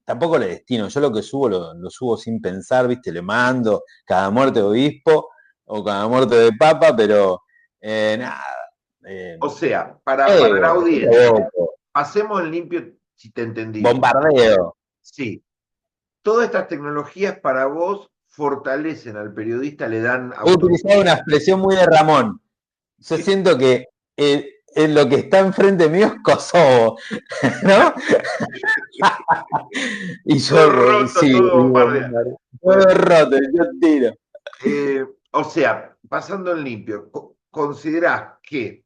tampoco le destino. Yo lo que subo lo subo sin pensar, ¿viste? Le mando cada muerte de obispo o cada muerte de papa, pero nada. Eh, O sea, para la audiencia, loco, hacemos en limpio, si te entendí bien. bombardeo. Sí, todas estas tecnologías para vos fortalecen al periodista, le dan He utilizado una autonomía. expresión muy de Ramón. Yo Sí, siento que lo que está enfrente mío es Kosovo, ¿no? Y todo yo, roto, sí, todo digo, bombardeado. todo Bueno, roto, yo tiro. o sea, pasando en limpio, ¿considerás que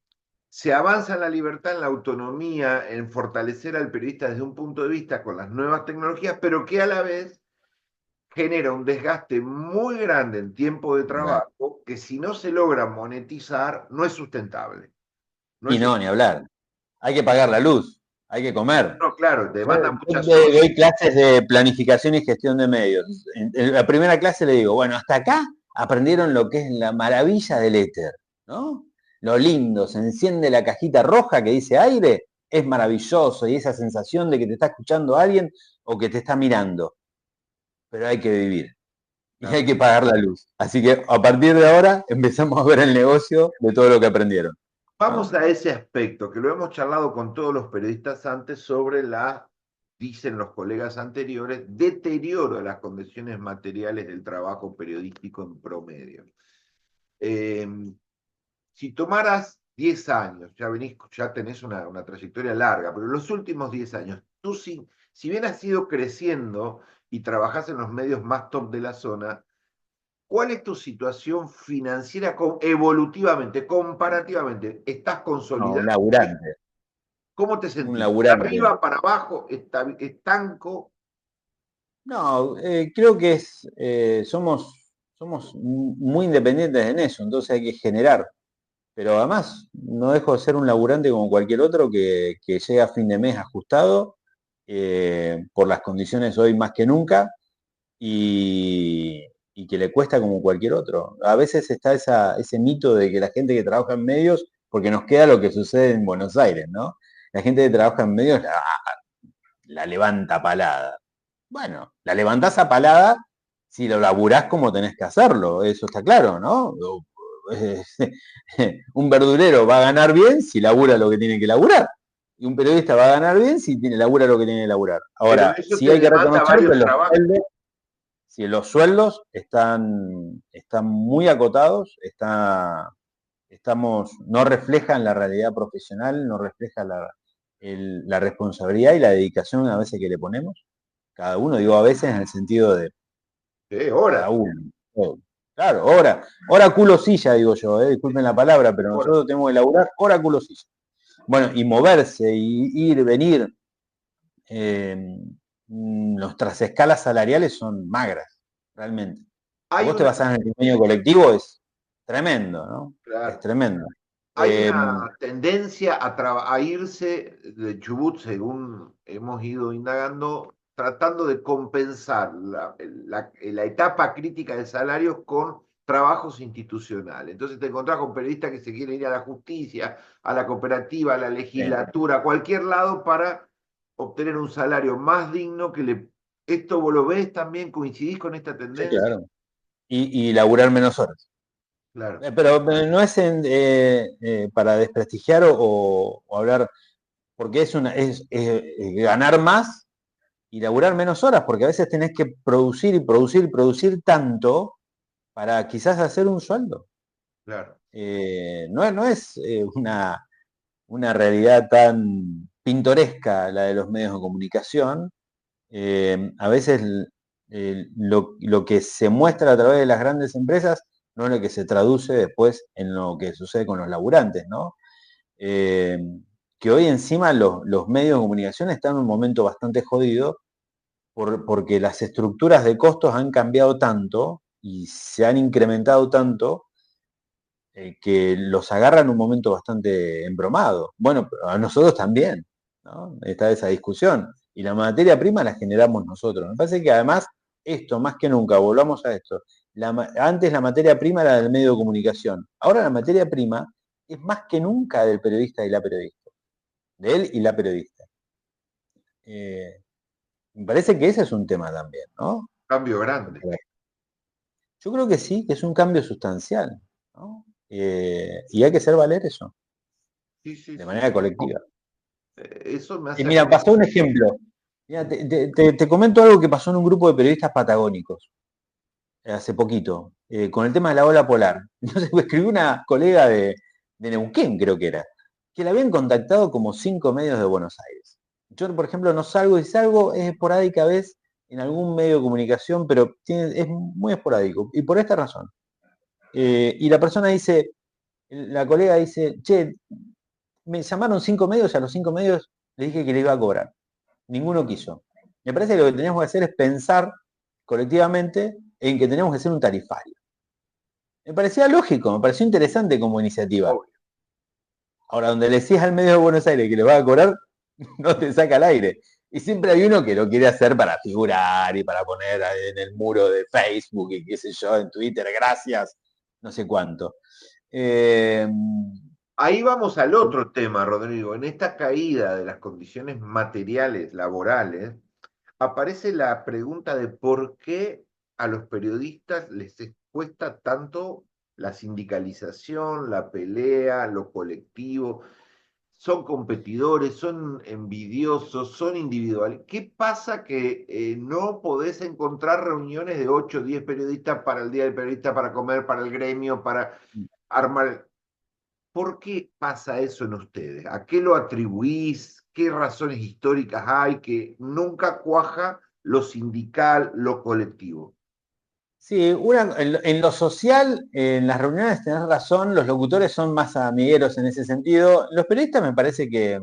se avanza en la libertad, en la autonomía, en fortalecer al periodista desde un punto de vista con las nuevas tecnologías, pero que a la vez genera un desgaste muy grande en tiempo de trabajo que si no se logra monetizar no es sustentable? No Y es no, ni sustentable. hablar. Hay que pagar la luz, hay que comer. No, claro, Yo demanda muchas horas. doy clases de planificación y gestión de medios. En la primera clase le digo, bueno, hasta acá aprendieron lo que es la maravilla del éter, ¿no? Lo lindo, se enciende la cajita roja que dice aire, es maravilloso y esa sensación de que te está escuchando alguien o que te está mirando. Pero hay que vivir y hay Claro. que pagar la luz. Así que a partir de ahora empezamos a ver el negocio de todo lo que aprendieron, Vamos ¿no? a ese aspecto que lo hemos charlado con todos los periodistas antes sobre la dicen los colegas anteriores, deterioro de las condiciones materiales del trabajo periodístico en promedio. Eh, si tomaras 10 años, ya tenés una trayectoria larga, pero los últimos 10 años, tú si bien has ido creciendo y trabajás en los medios más top de la zona, ¿cuál es tu situación financiera evolutivamente, comparativamente? ¿Estás No, un consolidado? laburante, ¿Cómo te un sentís? ¿Para laburante. arriba, para abajo, estanco? No, creo que somos muy independientes en eso, entonces hay que generar. Pero además, no dejo de ser un laburante como cualquier otro que llega a fin de mes ajustado, por las condiciones hoy más que nunca, y, y que le cuesta como cualquier otro. A veces está ese mito de que la gente que trabaja en medios, porque nos queda lo que sucede en Buenos Aires, ¿no? La gente que trabaja en medios la levanta palada. Bueno, la levantás a palada si lo laburás como tenés que hacerlo, eso está claro, ¿no? Un verdurero va a ganar bien si labura lo que tiene que laburar. Y un periodista va a ganar bien si labura lo que tiene que laburar. Pero Ahora, eso sí te hay que demanda reconocer que varios trabajos. si los sueldos están muy acotados, no reflejan la realidad profesional, no refleja la responsabilidad y la dedicación a veces que le ponemos. Cada uno, digo a veces en el sentido de cada Horas, uno. Claro, hora culo silla, digo yo, disculpen la palabra, pero horas. nosotros tenemos que laburar hora culo silla. Bueno, y moverse, y ir, venir, eh, nuestras escalas salariales son magras, realmente. Si Hay vos te una, basás en el convenio colectivo, es tremendo, ¿no? Es claro, tremendo. hay Eh, una tendencia a irse de Chubut, según hemos ido indagando, tratando de compensar la etapa crítica del salario con trabajos institucionales. Entonces te encontrás con periodistas que se quieren ir a la justicia, a la cooperativa, a la sí, legislatura, a cualquier lado para obtener un salario más digno que le... ¿Esto vos lo ves también? ¿Coincidís con esta sí, tendencia? claro. Y laburar menos horas. Claro, Pero no es para desprestigiar o hablar, porque es ganar más y laburar menos horas, porque a veces tenés que producir y producir y producir tanto para quizás hacer un sueldo. claro. No es una realidad tan pintoresca la de los medios de comunicación. A veces lo que se muestra a través de las grandes empresas no es lo que se traduce después en lo que sucede con los laburantes, ¿no? Eh, que hoy encima los medios de comunicación están en un momento bastante jodido porque las estructuras de costos han cambiado tanto y se han incrementado tanto, que los agarra en un momento bastante embromado. Bueno, pero a nosotros también, ¿no? Está esa discusión. Y la materia prima la generamos nosotros. Me parece que además esto, más que nunca, volvamos a esto, antes la materia prima era del medio de comunicación. Ahora la materia prima es más que nunca del periodista y la periodista. De él y la periodista. Eh, Me parece que ese es un tema también, ¿no? Cambio grande. Yo creo que sí, que es un cambio sustancial, ¿no? Y hay que hacer valer eso, Sí, sí, de sí. manera colectiva. Eso me hace Mira, pasó un ejemplo. Mira, te comento algo que pasó en un grupo de periodistas patagónicos, hace poquito, con el tema de la ola polar. Entonces me escribió una colega de Neuquén, creo que era, que la habían contactado como 5 medios de Buenos Aires. Yo, por ejemplo, no salgo, y salgo es esporádica vez en algún medio de comunicación, pero es muy esporádico. Y por esta razón. Y la persona dice, la colega dice, che, me llamaron 5 medios y a los 5 medios les dije que le iba a cobrar. Ninguno quiso. Me parece que lo que tenemos que hacer es pensar colectivamente en que tenemos que hacer un tarifario. Me parecía lógico, me pareció interesante como iniciativa. obvio. Ahora, donde le decís al medio de Buenos Aires que le va a cobrar, no te saca al aire. Y siempre hay uno que lo quiere hacer para figurar y para poner en el muro de Facebook y qué sé yo, en Twitter, gracias, no sé cuánto. Eh, Ahí vamos al otro tema, Rodrigo. En esta caída de las condiciones materiales, laborales, aparece la pregunta de por qué a los periodistas les cuesta tanto la sindicalización, la pelea, lo colectivo. son competidores, son envidiosos, son individuales. ¿Qué pasa que no podés encontrar reuniones de 8 o 10 periodistas para el Día del Periodista, para comer, para el gremio, para armar? ¿Por qué pasa eso en ustedes? ¿A qué lo atribuís? ¿Qué razones históricas hay que nunca cuaja lo sindical, lo colectivo? Sí, en lo social, en las reuniones tenés razón, los locutores son más amigueros en ese sentido. Los periodistas me parece que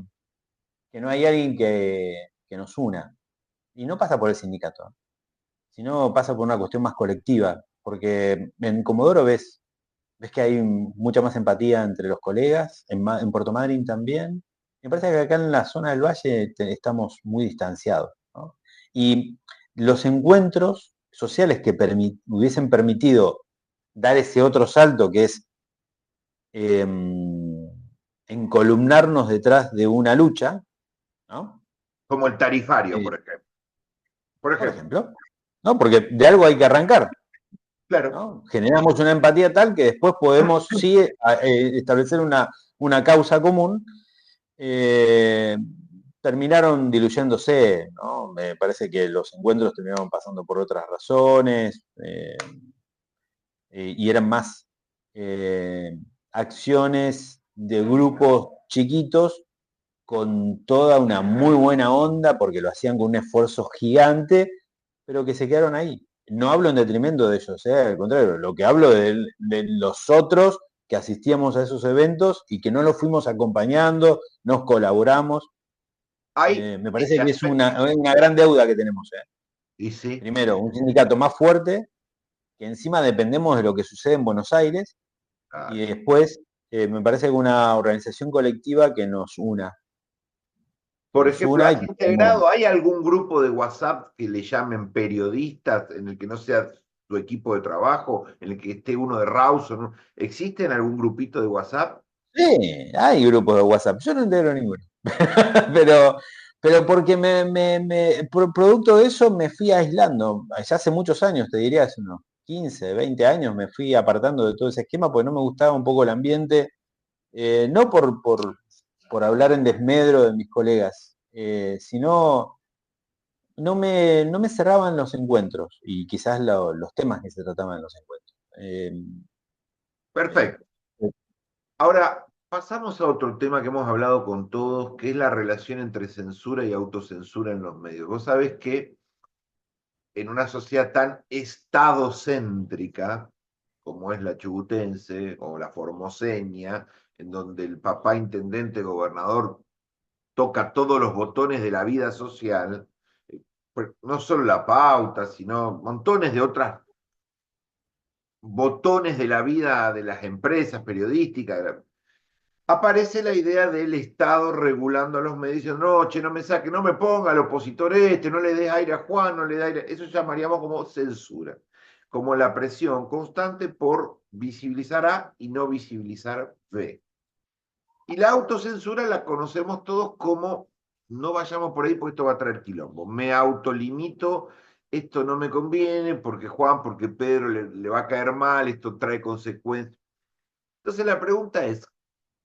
no hay alguien que nos una. Y no pasa por el sindicato, sino pasa por una cuestión más colectiva. Porque en Comodoro ves que hay mucha más empatía entre los colegas, en Puerto Madryn también. Me parece que acá en la zona del valle estamos muy distanciados, ¿no? Y los encuentros sociales que hubiesen permitido dar ese otro salto que es eh, encolumnarnos detrás de una lucha, ¿no? Como el tarifario, Eh, por ejemplo. Por por ejemplo, ejemplo, ¿no? Porque de algo hay que arrancar, claro. ¿no? Generamos una empatía tal que después podemos sí establecer una causa común. eh, Terminaron diluyéndose, ¿no? Me parece que los encuentros terminaron pasando por otras razones y eran más eh, acciones de grupos chiquitos con toda una muy buena onda porque lo hacían con un esfuerzo gigante, pero que se quedaron ahí. No hablo en detrimento de ellos, al contrario, lo que hablo de los otros que asistíamos a esos eventos y que no los fuimos acompañando, nos colaboramos. Hay Me parece ese que es aspecto. una gran deuda que tenemos. Y sí, Primero, un sindicato más fuerte, que encima dependemos de lo que sucede en Buenos Aires, y claro. después me parece que una organización colectiva que Por nos ejemplo, una y ¿has que podamos. integrado, hay algún grupo de WhatsApp que le llamen periodistas, en el que no sea tu equipo de trabajo, en el que esté uno de Rawson, ¿no? ¿Existe en algún grupito de WhatsApp? Sí, hay grupos de WhatsApp, yo no integro ninguno. pero, pero porque por producto de eso me fui aislando. Ya hace muchos años, te diría, hace unos 15, 20 años, me fui apartando de todo ese esquema porque no me gustaba un poco el ambiente. No por hablar en desmedro de mis colegas, sino no me cerraban los encuentros y quizás los temas que se trataban en los encuentros. Eh, Perfecto. Ahora, pasamos a otro tema que hemos hablado con todos, que es la relación entre censura y autocensura en los medios. Vos sabés que en una sociedad tan estadocéntrica como es la chubutense o la formoseña, en donde el papá intendente gobernador toca todos los botones de la vida social, no solo la pauta, sino montones de otras botones de la vida de las empresas periodísticas. Aparece la idea del Estado regulando a los medios, diciendo, no, che, no me saque, no me ponga al opositor este, no le des aire a Juan, no le dé aire. Eso llamaríamos como censura, como la presión constante por visibilizar A y no visibilizar B. Y la autocensura la conocemos todos como, no vayamos por ahí porque esto va a traer quilombo. Me autolimito, esto no me conviene porque Juan, porque Pedro le va a caer mal, esto trae consecuencias. Entonces la pregunta es,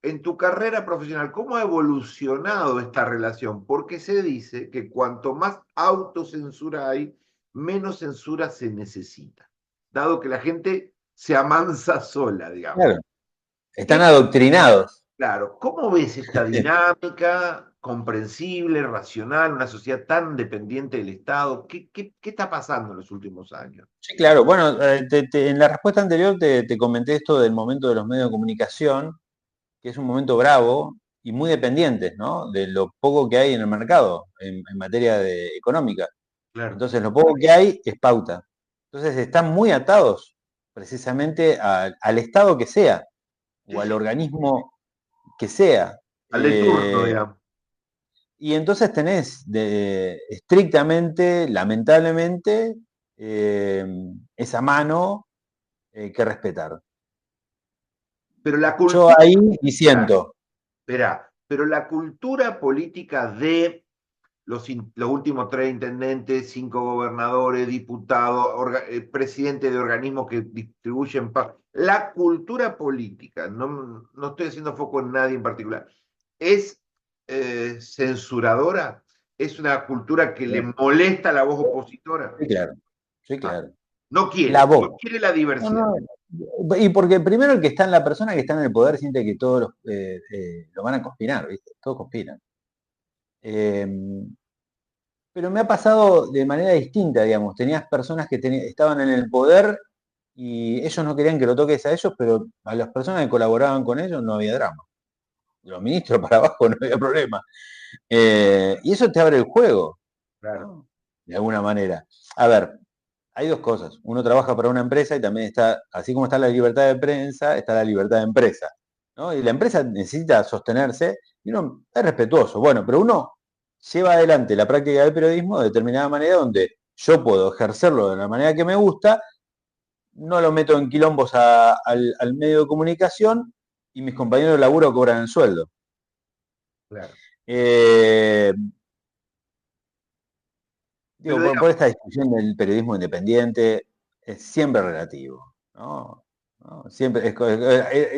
en tu carrera profesional, ¿cómo ha evolucionado esta relación? Porque se dice que cuanto más autocensura hay, menos censura se necesita, dado que la gente se amansa sola, digamos. claro, están ¿Qué, adoctrinados. claro, cómo ves esta dinámica comprensible, racional, una sociedad tan dependiente del Estado? ¿Qué está pasando en los últimos años? Sí, claro, bueno, en la respuesta anterior te comenté esto del momento de los medios de comunicación, que es un momento bravo y muy dependiente, ¿no? De lo poco que hay en el mercado en materia económica. Claro. Entonces, lo poco que hay es pauta. Entonces, están muy atados precisamente al Estado que sea Sí, o al sí. organismo que sea. Al de turno, digamos. Y entonces tenés estrictamente, lamentablemente, esa mano que respetar. Pero la Yo cultura, ahí disiento. espera, pero la cultura política de los últimos 3 intendentes, 5 gobernadores, diputados, presidentes de organismos que distribuyen la cultura política, no estoy haciendo foco en nadie en particular, es censuradora? ¿Es una cultura que le Sí, molesta la voz opositora? sí, claro. Sí, Ah, claro. no La quiere, no voz. quiere la No, diversidad. no. Y porque primero el que está en la persona que está en el poder siente que todos lo van a conspirar, ¿viste? Todos conspiran. Eh, pero me ha pasado de manera distinta, digamos. Tenías personas que estaban en el poder y ellos no querían que lo toques a ellos, pero a las personas que colaboraban con ellos no había drama. Los ministros para abajo no había problema. Y eso te abre el juego, Claro, ¿no? De alguna manera. A ver, hay dos cosas. Uno trabaja para una empresa y también está, así como está la libertad de prensa, está la libertad de empresa, ¿no? Y la empresa necesita sostenerse y uno es respetuoso. Bueno, pero uno lleva adelante la práctica del periodismo de determinada manera donde yo puedo ejercerlo de la manera que me gusta, no lo meto en quilombos al medio de comunicación y mis compañeros de laburo cobran el sueldo. claro. Eh, Pero Digo, por digamos, esta discusión del periodismo independiente, es siempre relativo, ¿no? ¿No? Siempre,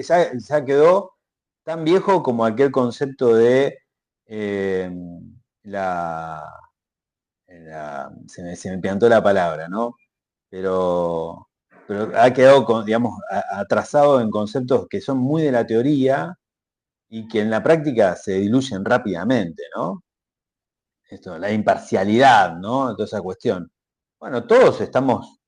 ya quedó tan viejo como aquel concepto de eh, la, se me piantó la palabra, ¿no? Pero, pero ha quedado, digamos, atrasado en conceptos que son muy de la teoría y que en la práctica se diluyen rápidamente, ¿no? Esto, la imparcialidad, ¿no? Toda esa cuestión. Bueno, todos estamos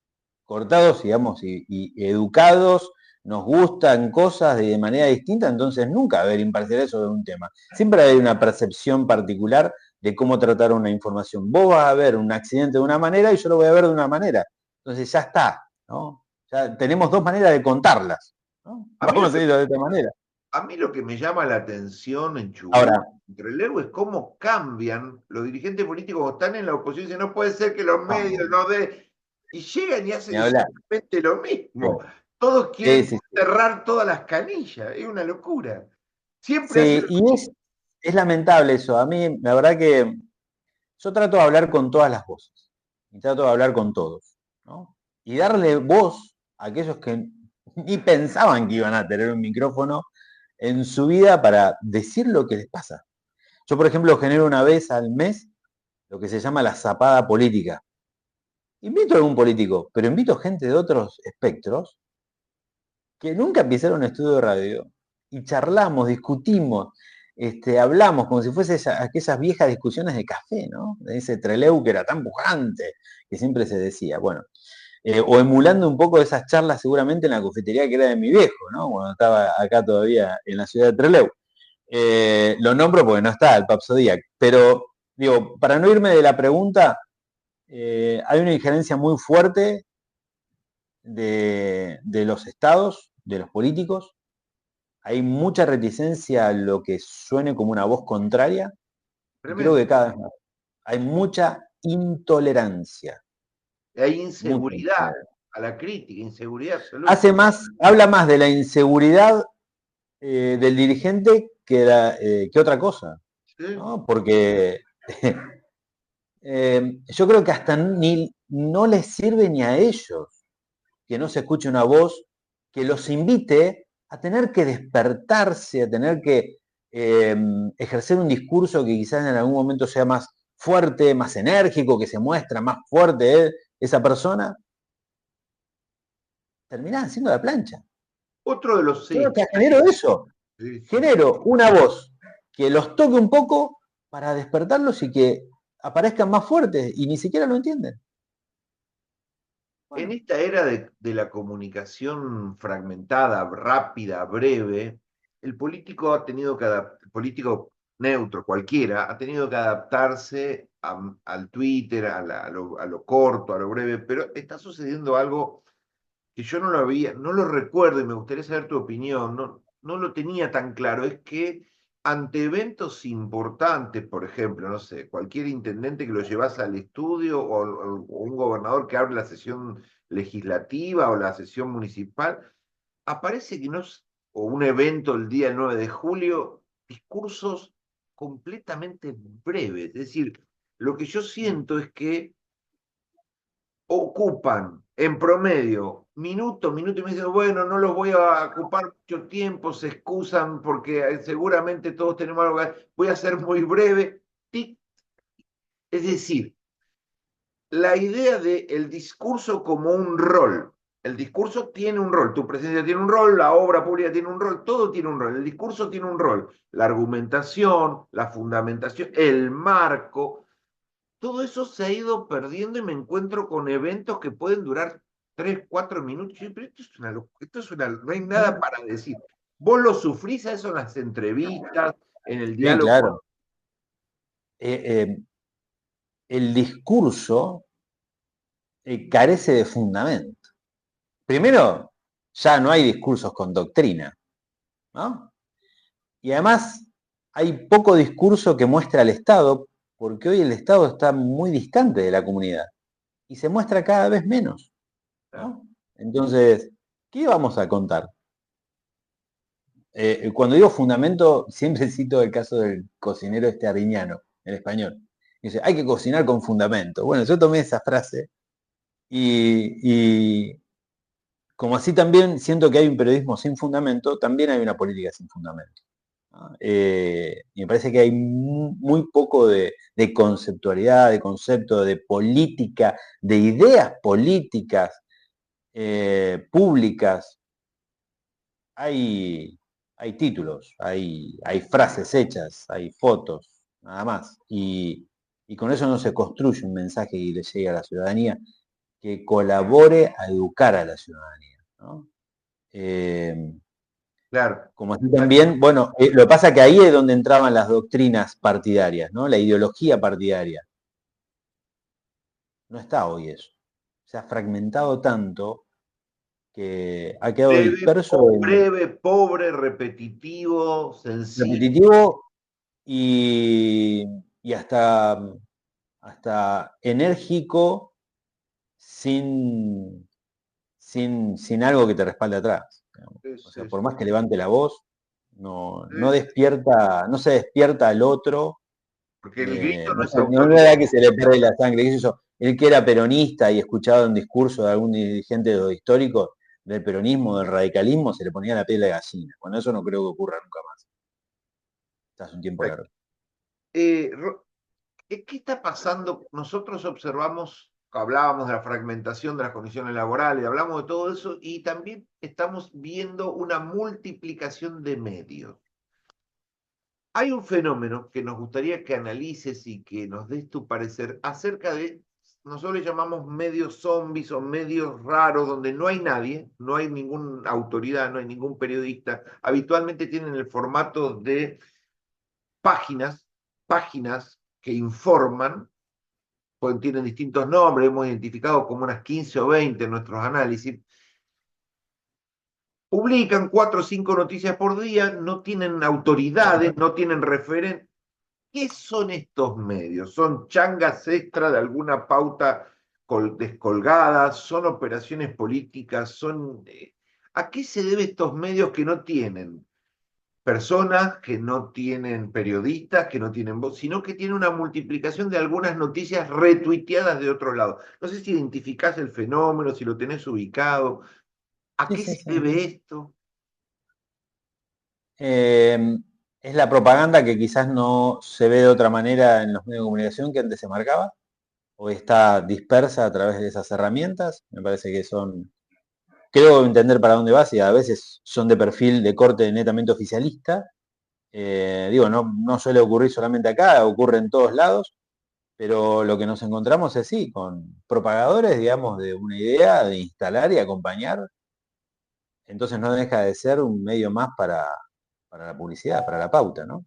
cortados, digamos, y educados, nos gustan cosas de manera distinta, entonces nunca va a haber imparcialidad sobre un tema. Siempre hay una percepción particular de cómo tratar una información. Vos vas a ver un accidente de una manera y yo lo voy a ver de una manera. Entonces ya está, ¿no? Ya tenemos dos maneras de contarlas, ¿no? a mí Vamos lo a que, seguirlo de esta manera. a mí lo que me llama la atención en Chubut, Ahora, en Trelew, es cómo cambian los dirigentes políticos cuando están en la oposición. Dicen, no puede ser que los medios no, no den. Y llegan y hacen ni hablar. exactamente lo mismo. Todos Sí, quieren sí, sí. cerrar todas las canillas. Es una locura. Siempre hacen Sí, lo y mismo. es lamentable eso. A mí, la verdad que yo trato de hablar con todas las voces y trato de hablar con todos, ¿no? Y darle voz a aquellos que ni pensaban que iban a tener un micrófono en su vida para decir lo que les pasa. Yo, por ejemplo, genero una vez al mes lo que se llama la zapada política. Invito a algún político, pero invito gente de otros espectros que nunca pisaron un estudio de radio y charlamos, discutimos, hablamos como si fuese aquellas viejas discusiones de café, ¿no? De ese Trelew que era tan pujante, que siempre se decía, bueno, o emulando un poco esas charlas seguramente en la cafetería que era de mi viejo, ¿no? Cuando estaba acá todavía en la ciudad de Trelew. Lo nombro porque no está el Pap Zodiac, pero digo, para no irme de la pregunta, hay una injerencia muy fuerte de los estados, de los políticos. Hay mucha reticencia a lo que suene como una voz contraria y creo Tremendo. que cada vez más. Hay mucha intolerancia, Hay mucha inseguridad intolerancia. a la crítica, inseguridad absoluta. Habla más de la inseguridad del dirigente que otra cosa, ¿Sí? ¿no? Porque yo creo que hasta ni no les sirve ni a ellos que no se escuche una voz que los invite a tener que despertarse, a tener que eh, ejercer un discurso que quizás en algún momento sea más fuerte, más enérgico, que se muestra más fuerte esa persona, termina haciendo la plancha. Otro de los Yo creo que hechos. genero eso, Sí, sí. genero una voz que los toque un poco para despertarlos y que aparezcan más fuertes y ni siquiera lo entienden. En Bueno, esta era de la comunicación fragmentada, rápida, breve, el político ha tenido que el político neutro, cualquiera, ha tenido que adaptarse al Twitter, a lo corto, a lo breve, pero está sucediendo algo que yo no lo había, no lo recuerdo y me gustaría saber tu opinión, no lo tenía tan claro, es que ante eventos importantes, por ejemplo, no sé, cualquier intendente que lo llevas al estudio o un gobernador que abre la sesión legislativa o la sesión municipal, aparece que no, o un evento el día 9 de julio, discursos completamente breves. Es decir, lo que yo siento es que ocupan en promedio minuto, minuto y me dicen, bueno, no los voy a ocupar mucho tiempo, se excusan porque seguramente todos tenemos algo que hacer. Voy a ser muy breve. Tic. Es decir, la idea del discurso como un rol. El discurso tiene un rol, tu presencia tiene un rol, la obra pública tiene un rol, todo tiene un rol, el discurso tiene un rol, la argumentación, la fundamentación, el marco, todo eso se ha ido perdiendo y me encuentro con eventos que pueden durar 3, 4 minutos. Pero no hay nada para decir. Vos lo sufrís a eso en las entrevistas, en el Sí, diálogo. claro. El discurso carece de fundamento. Primero, ya no hay discursos con doctrina, ¿no? Y además hay poco discurso que muestra al Estado, porque hoy el Estado está muy distante de la comunidad y se muestra cada vez menos, ¿no? Entonces, ¿qué vamos a contar? Cuando digo fundamento, siempre cito el caso del cocinero Ariñano, en español. Dice, hay que cocinar con fundamento. Bueno, yo tomé esa frase y como así también siento que hay un periodismo sin fundamento, también hay una política sin fundamento, ¿no? Y me parece que hay muy poco de conceptualidad, de concepto, de política, de ideas políticas públicas. Hay títulos, hay frases hechas, hay fotos, nada más. Y con eso no se construye un mensaje que le llegue a la ciudadanía que colabore a educar a la ciudadanía, ¿no? Claro. Como así también, bueno, lo que pasa es que ahí es donde entraban las doctrinas partidarias, ¿no? La ideología partidaria. No está hoy eso. Se ha fragmentado tanto que ha quedado disperso en Breve, pobre, repetitivo, sencillo. repetitivo y, y hasta enérgico sin algo que te respalde atrás, digamos. O sea, por más que levante la voz, no despierta, no se despierta al otro, Porque el grito no es no le da autoridad. que se le pierde la sangre. ¿Qué sé yo? Él que era peronista y escuchaba un discurso de algún dirigente de los históricos del peronismo, del radicalismo, se le ponía la piel de gallina. Bueno, eso no creo que ocurra nunca más. Hace un tiempo largo. Eh, ¿Qué está pasando? Nosotros observamos, hablábamos de la fragmentación de las condiciones laborales, hablamos de todo eso y también estamos viendo una multiplicación de medios. Hay un fenómeno que nos gustaría que analices y que nos des tu parecer acerca de, nosotros le llamamos medios zombies o medios raros, donde no hay nadie, no hay ninguna autoridad, no hay ningún periodista. Habitualmente tienen el formato de páginas que informan, tienen distintos nombres, hemos identificado como unas 15 o 20 en nuestros análisis. Publican 4 o 5 noticias por día, no tienen autoridades, no tienen referentes. ¿Qué son estos medios? ¿Son changas extra de alguna pauta descolgada? ¿Son operaciones políticas? ¿A qué se deben estos medios que no tienen personas, que no tienen periodistas, que no tienen voz, sino que tienen una multiplicación de algunas noticias retuiteadas de otro lado? No sé si identificás el fenómeno, si lo tenés ubicado. ¿A Sí, qué sí, se sí. debe esto? Es la propaganda que quizás no se ve de otra manera en los medios de comunicación que antes se marcaba, o está dispersa a través de esas herramientas. Me parece que creo entender para dónde vas y a veces son de perfil de corte netamente oficialista. Digo, no suele ocurrir solamente acá, ocurre en todos lados, pero lo que nos encontramos es sí, con propagadores, digamos, de una idea de instalar y acompañar. Entonces no deja de ser un medio más para la publicidad, para la pauta, ¿no?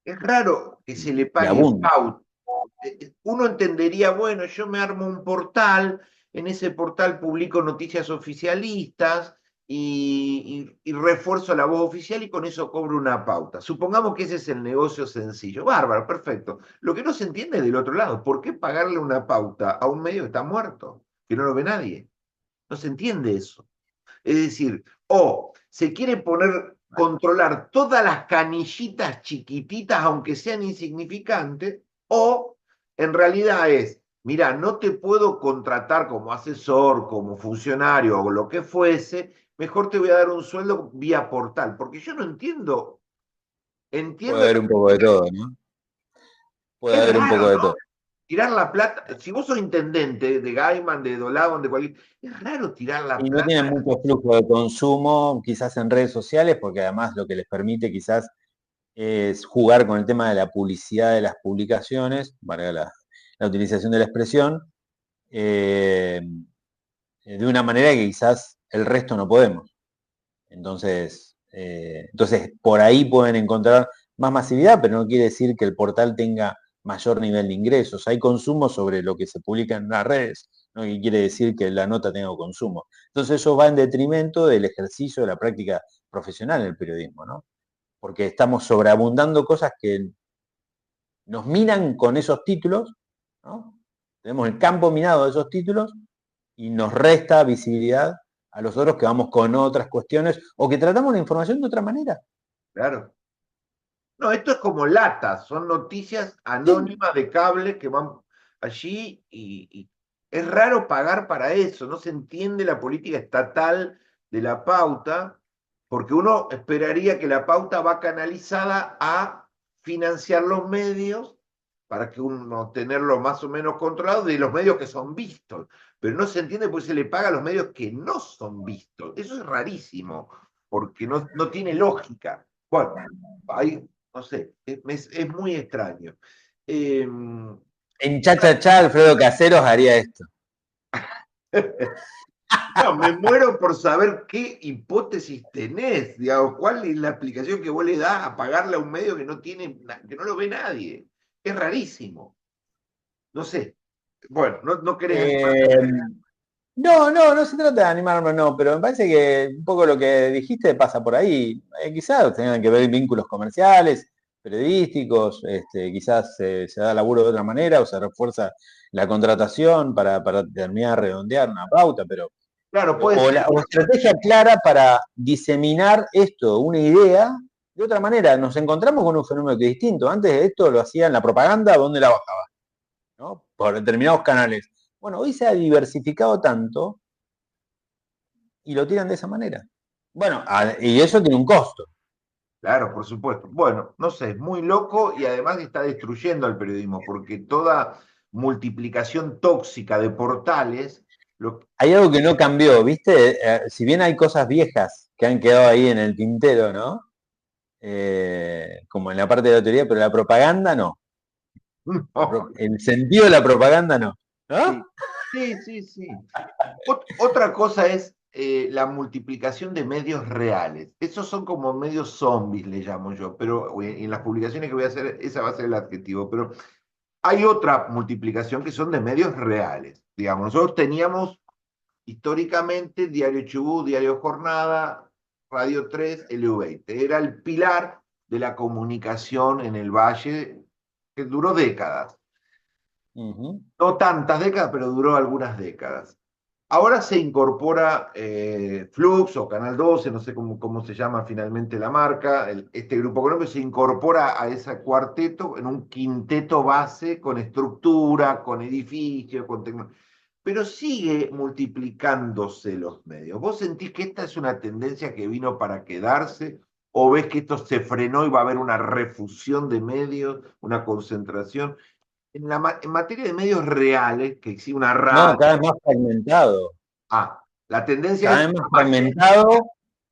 Es raro que se le Y pague abunda. pauta. Uno entendería, bueno, yo me armo un portal, en ese portal publico noticias oficialistas y refuerzo la voz oficial y con eso cobro una pauta. Supongamos que ese es el negocio sencillo. Bárbaro, perfecto. Lo que no se entiende es del otro lado. ¿Por qué pagarle una pauta a un medio que está muerto, que no lo ve nadie? No se entiende eso. Es decir, o se quiere controlar todas las canillitas chiquititas, aunque sean insignificantes, o en realidad es mira, no te puedo contratar como asesor, como funcionario o lo que fuese, mejor te voy a dar un sueldo vía portal, porque yo no entiendo, Puede entiendo, haber un poco de todo, ¿no? Puede es haber un raro, poco de ¿no? todo. Tirar la plata, si vos sos intendente de Gaiman, de Dolavon, de cualquier, es raro tirar la Y no plata. tienen mucho flujo de consumo, quizás en redes sociales, porque además lo que les permite quizás es jugar con el tema de la publicidad de las publicaciones, valga la utilización de la expresión, eh, de una manera que quizás el resto no podemos. Entonces, por ahí pueden encontrar más masividad, pero no quiere decir que el portal tenga mayor nivel de ingresos. Hay consumo sobre lo que se publica en las redes, no quiere decir que la nota tenga consumo. Entonces eso va en detrimento del ejercicio de la práctica profesional en el periodismo, ¿no? Porque estamos sobreabundando cosas que nos minan con esos títulos, ¿no? Tenemos el campo minado de esos títulos y nos resta visibilidad a los otros que vamos con otras cuestiones o que tratamos la información de otra manera. Claro. No, esto es como latas, son noticias Sí. anónimas de cable que van allí y es raro pagar para eso, no se entiende la política estatal de la pauta, porque uno esperaría que la pauta va canalizada a financiar los medios para que uno tenerlo más o menos controlado de los medios que son vistos, pero no se entiende por qué se le paga a los medios que no son vistos. Eso es rarísimo, porque no tiene lógica. Bueno, hay no sé, es muy extraño. Eh, En Cha Alfredo Caseros haría esto. no, me muero por saber qué hipótesis tenés, digamos, cuál es la explicación que vos le das a pagarle a un medio que no tiene, que no lo ve nadie. Es rarísimo. No sé. Bueno, no querés animar. Eh, no se trata de animarme, no, pero me parece que un poco lo que dijiste pasa por ahí. Quizás tengan que ver vínculos comerciales, periodísticos, quizás se da laburo de otra manera o se refuerza la contratación para terminar de redondear una pauta, pero Claro, puede o ser. estrategia clara para diseminar esto, una idea, de otra manera. Nos encontramos con un fenómeno que es distinto. Antes de esto lo hacían la propaganda, ¿dónde la bajaba? ¿No? Por determinados canales. Bueno, hoy se ha diversificado tanto y lo tiran de esa manera. Bueno, y eso tiene un costo. Claro, por supuesto. Bueno, no sé, es muy loco y además está destruyendo al periodismo, porque toda multiplicación tóxica de portales, lo, Hay algo que no cambió, ¿viste? Si bien hay cosas viejas que han quedado ahí en el tintero, ¿no? Como en la parte de la teoría, pero la propaganda no. no, El sentido de la propaganda no. sí, ¿No? sí, sí. Otra cosa es la multiplicación de medios reales. Esos son como medios zombies, le llamo yo, pero en las publicaciones que voy a hacer, esa va a ser el adjetivo, pero hay otra multiplicación que son de medios reales. Digamos, nosotros teníamos históricamente Diario Chubut, Diario Jornada, Radio 3, LU20. Era el pilar de la comunicación en el Valle que duró décadas. Uh-huh. No tantas décadas, pero duró algunas décadas. Ahora se incorpora Flux o Canal 12, no sé cómo se llama finalmente la marca, este grupo económico se incorpora a ese cuarteto en un quinteto base con estructura, con edificio, con tecnología. Pero sigue multiplicándose los medios. ¿Vos sentís que esta es una tendencia que vino para quedarse? ¿O ves que esto se frenó y va a haber una refusión de medios, una concentración? En materia de medios reales, que existe una No, radio. cada vez más fragmentado. La tendencia Cada es vez más Valle. fragmentado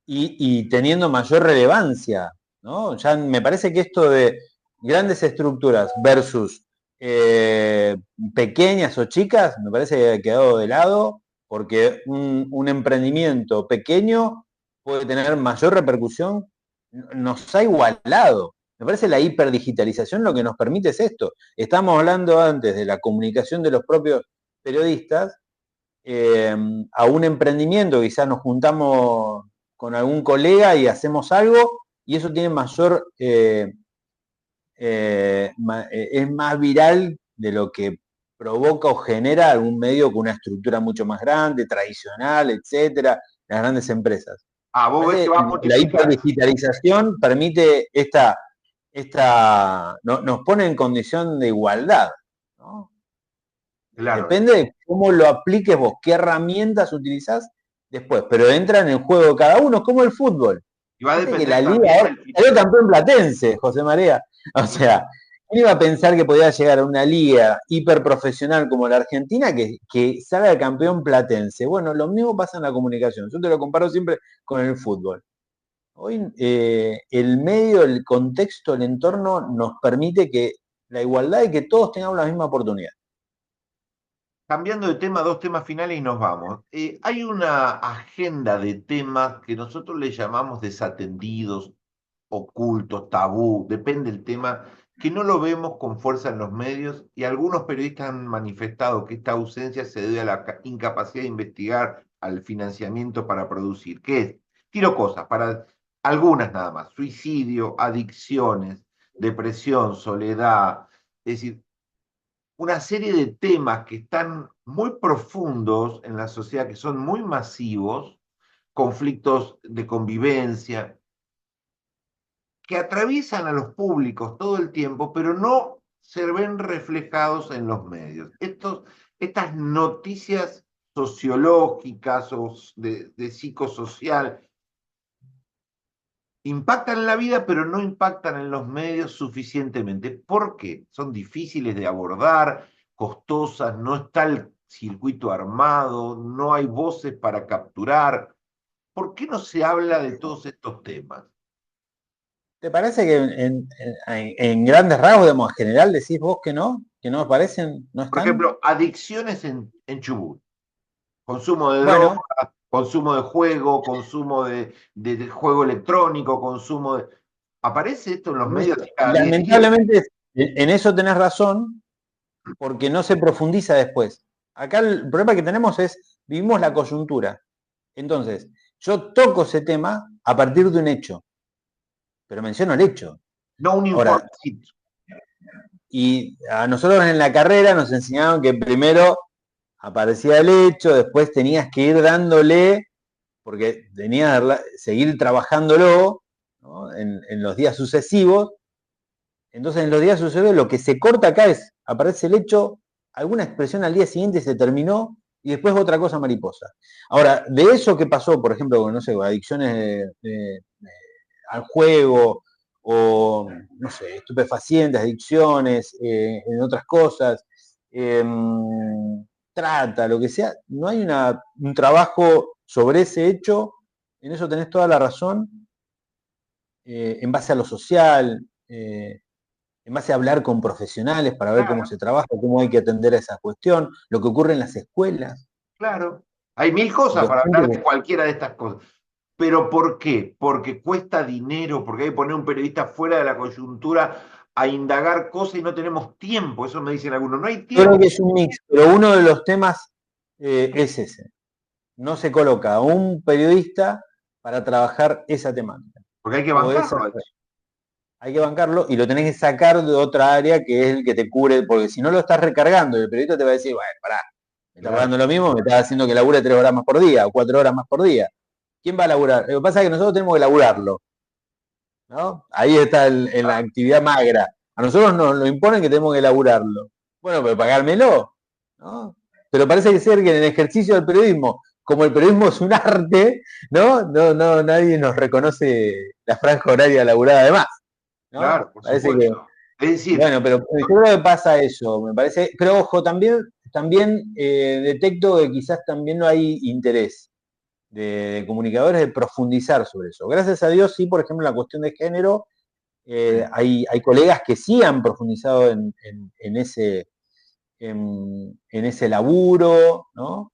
y teniendo mayor relevancia, ¿no? Ya me parece que esto de grandes estructuras versus pequeñas o chicas, me parece que ha quedado de lado, porque un emprendimiento pequeño puede tener mayor repercusión, nos ha igualado. Me parece la hiperdigitalización lo que nos permite es esto. Estamos hablando antes de la comunicación de los propios periodistas, a un emprendimiento, quizás nos juntamos con algún colega y hacemos algo y eso tiene mayor, es más viral de lo que provoca o genera algún medio con una estructura mucho más grande, tradicional, etcétera, las grandes empresas. Vos ves que va a La multiplicar. hiperdigitalización permite nos pone en condición de igualdad, ¿no? Claro, Depende de cómo lo apliques vos, qué herramientas utilizás después, pero entra en el juego cada uno, como el fútbol. y va a Viste que la depender liga también ahora del salió físico. campeón platense, José María. O sea, ¿quién iba a pensar que podía llegar a una liga hiperprofesional como la Argentina que salga campeón platense? Bueno, lo mismo pasa en la comunicación. Yo te lo comparo siempre con el fútbol. Hoy el medio, el contexto, el entorno nos permite que la igualdad y que todos tengamos la misma oportunidad. Cambiando de tema, dos temas finales y nos vamos. Hay una agenda de temas que nosotros le llamamos desatendidos, ocultos, tabú, depende del tema, que no lo vemos con fuerza en los medios y algunos periodistas han manifestado que esta ausencia se debe a la incapacidad de investigar, al financiamiento para producir. ¿Qué es? Tiro cosas, para algunas nada más, suicidio, adicciones, depresión, soledad, es decir, una serie de temas que están muy profundos en la sociedad, que son muy masivos, conflictos de convivencia, que atraviesan a los públicos todo el tiempo, pero no se ven reflejados en los medios. Estas noticias sociológicas o de psicosocial impactan en la vida, pero no impactan en los medios suficientemente. ¿Por qué? Son difíciles de abordar, costosas, no está el circuito armado, no hay voces para capturar. ¿Por qué no se habla de todos estos temas? ¿Te parece que en grandes rasgos, digamos, en general, decís vos que no aparecen, no Por están? ejemplo, adicciones en Chubut, consumo de droga, Bueno, consumo de juego, consumo de juego electrónico, consumo de... ¿Aparece esto en los medios cada 10 días? lamentablemente en eso tenés razón, porque no se profundiza después. Acá el problema que tenemos es, vivimos la coyuntura. Entonces, yo toco ese tema a partir de un hecho, pero menciono el hecho. No un Ahora, informe. Sí, y a nosotros en la carrera nos enseñaron que primero aparecía el hecho, después tenías que ir dándole, porque tenías que seguir trabajándolo, ¿no? En los días sucesivos. Entonces en los días sucesivos lo que se corta acá es, aparece el hecho, alguna expresión al día siguiente se terminó y después otra cosa mariposa. Ahora, de eso que pasó, por ejemplo, no sé, adicciones al juego o, no sé, estupefacientes, adicciones, en otras cosas, eh, trata, lo que sea, no hay un trabajo sobre ese hecho, en eso tenés toda la razón, en base a lo social, en base a hablar con profesionales para ver cómo claro, se trabaja, cómo hay que atender a esa cuestión, lo que ocurre en las escuelas. claro. Hay mil cosas para hablar de cualquiera de estas cosas. ¿Pero por qué? Porque cuesta dinero, porque hay que poner un periodista fuera de la coyuntura a indagar cosas y no tenemos tiempo. Eso me dicen algunos. No hay Yo creo tiempo, que es un mix, pero uno de los temas es ese. No se coloca a un periodista para trabajar esa temática. porque hay que O esa, bancarlo. hay que bancarlo y lo tenés que sacar de otra área que es el que te cubre, porque si no lo estás recargando, el periodista te va a decir, bueno, pará, me está Claro, pagando lo mismo, me estás haciendo que labure 3 horas más por día o 4 horas más por día. ¿Quién va a laburar? Lo que pasa es que nosotros tenemos que laburarlo, ¿no? Ahí está en la actividad magra. A nosotros nos lo imponen que tenemos que laburarlo. Bueno, pero pagármelo, ¿no? Pero parece que ser que en el ejercicio del periodismo, como el periodismo es un arte, ¿no? No, nadie nos reconoce la franja horaria laburada de más, ¿no? claro, por Parece que, supuesto. Es decir, bueno, pero yo creo que pasa eso, me parece, pero ojo, también detecto que quizás también no hay interés de comunicadores de profundizar sobre eso. Gracias a Dios, sí, por ejemplo, en la cuestión de género, hay colegas que sí han profundizado en ese laburo, ¿no?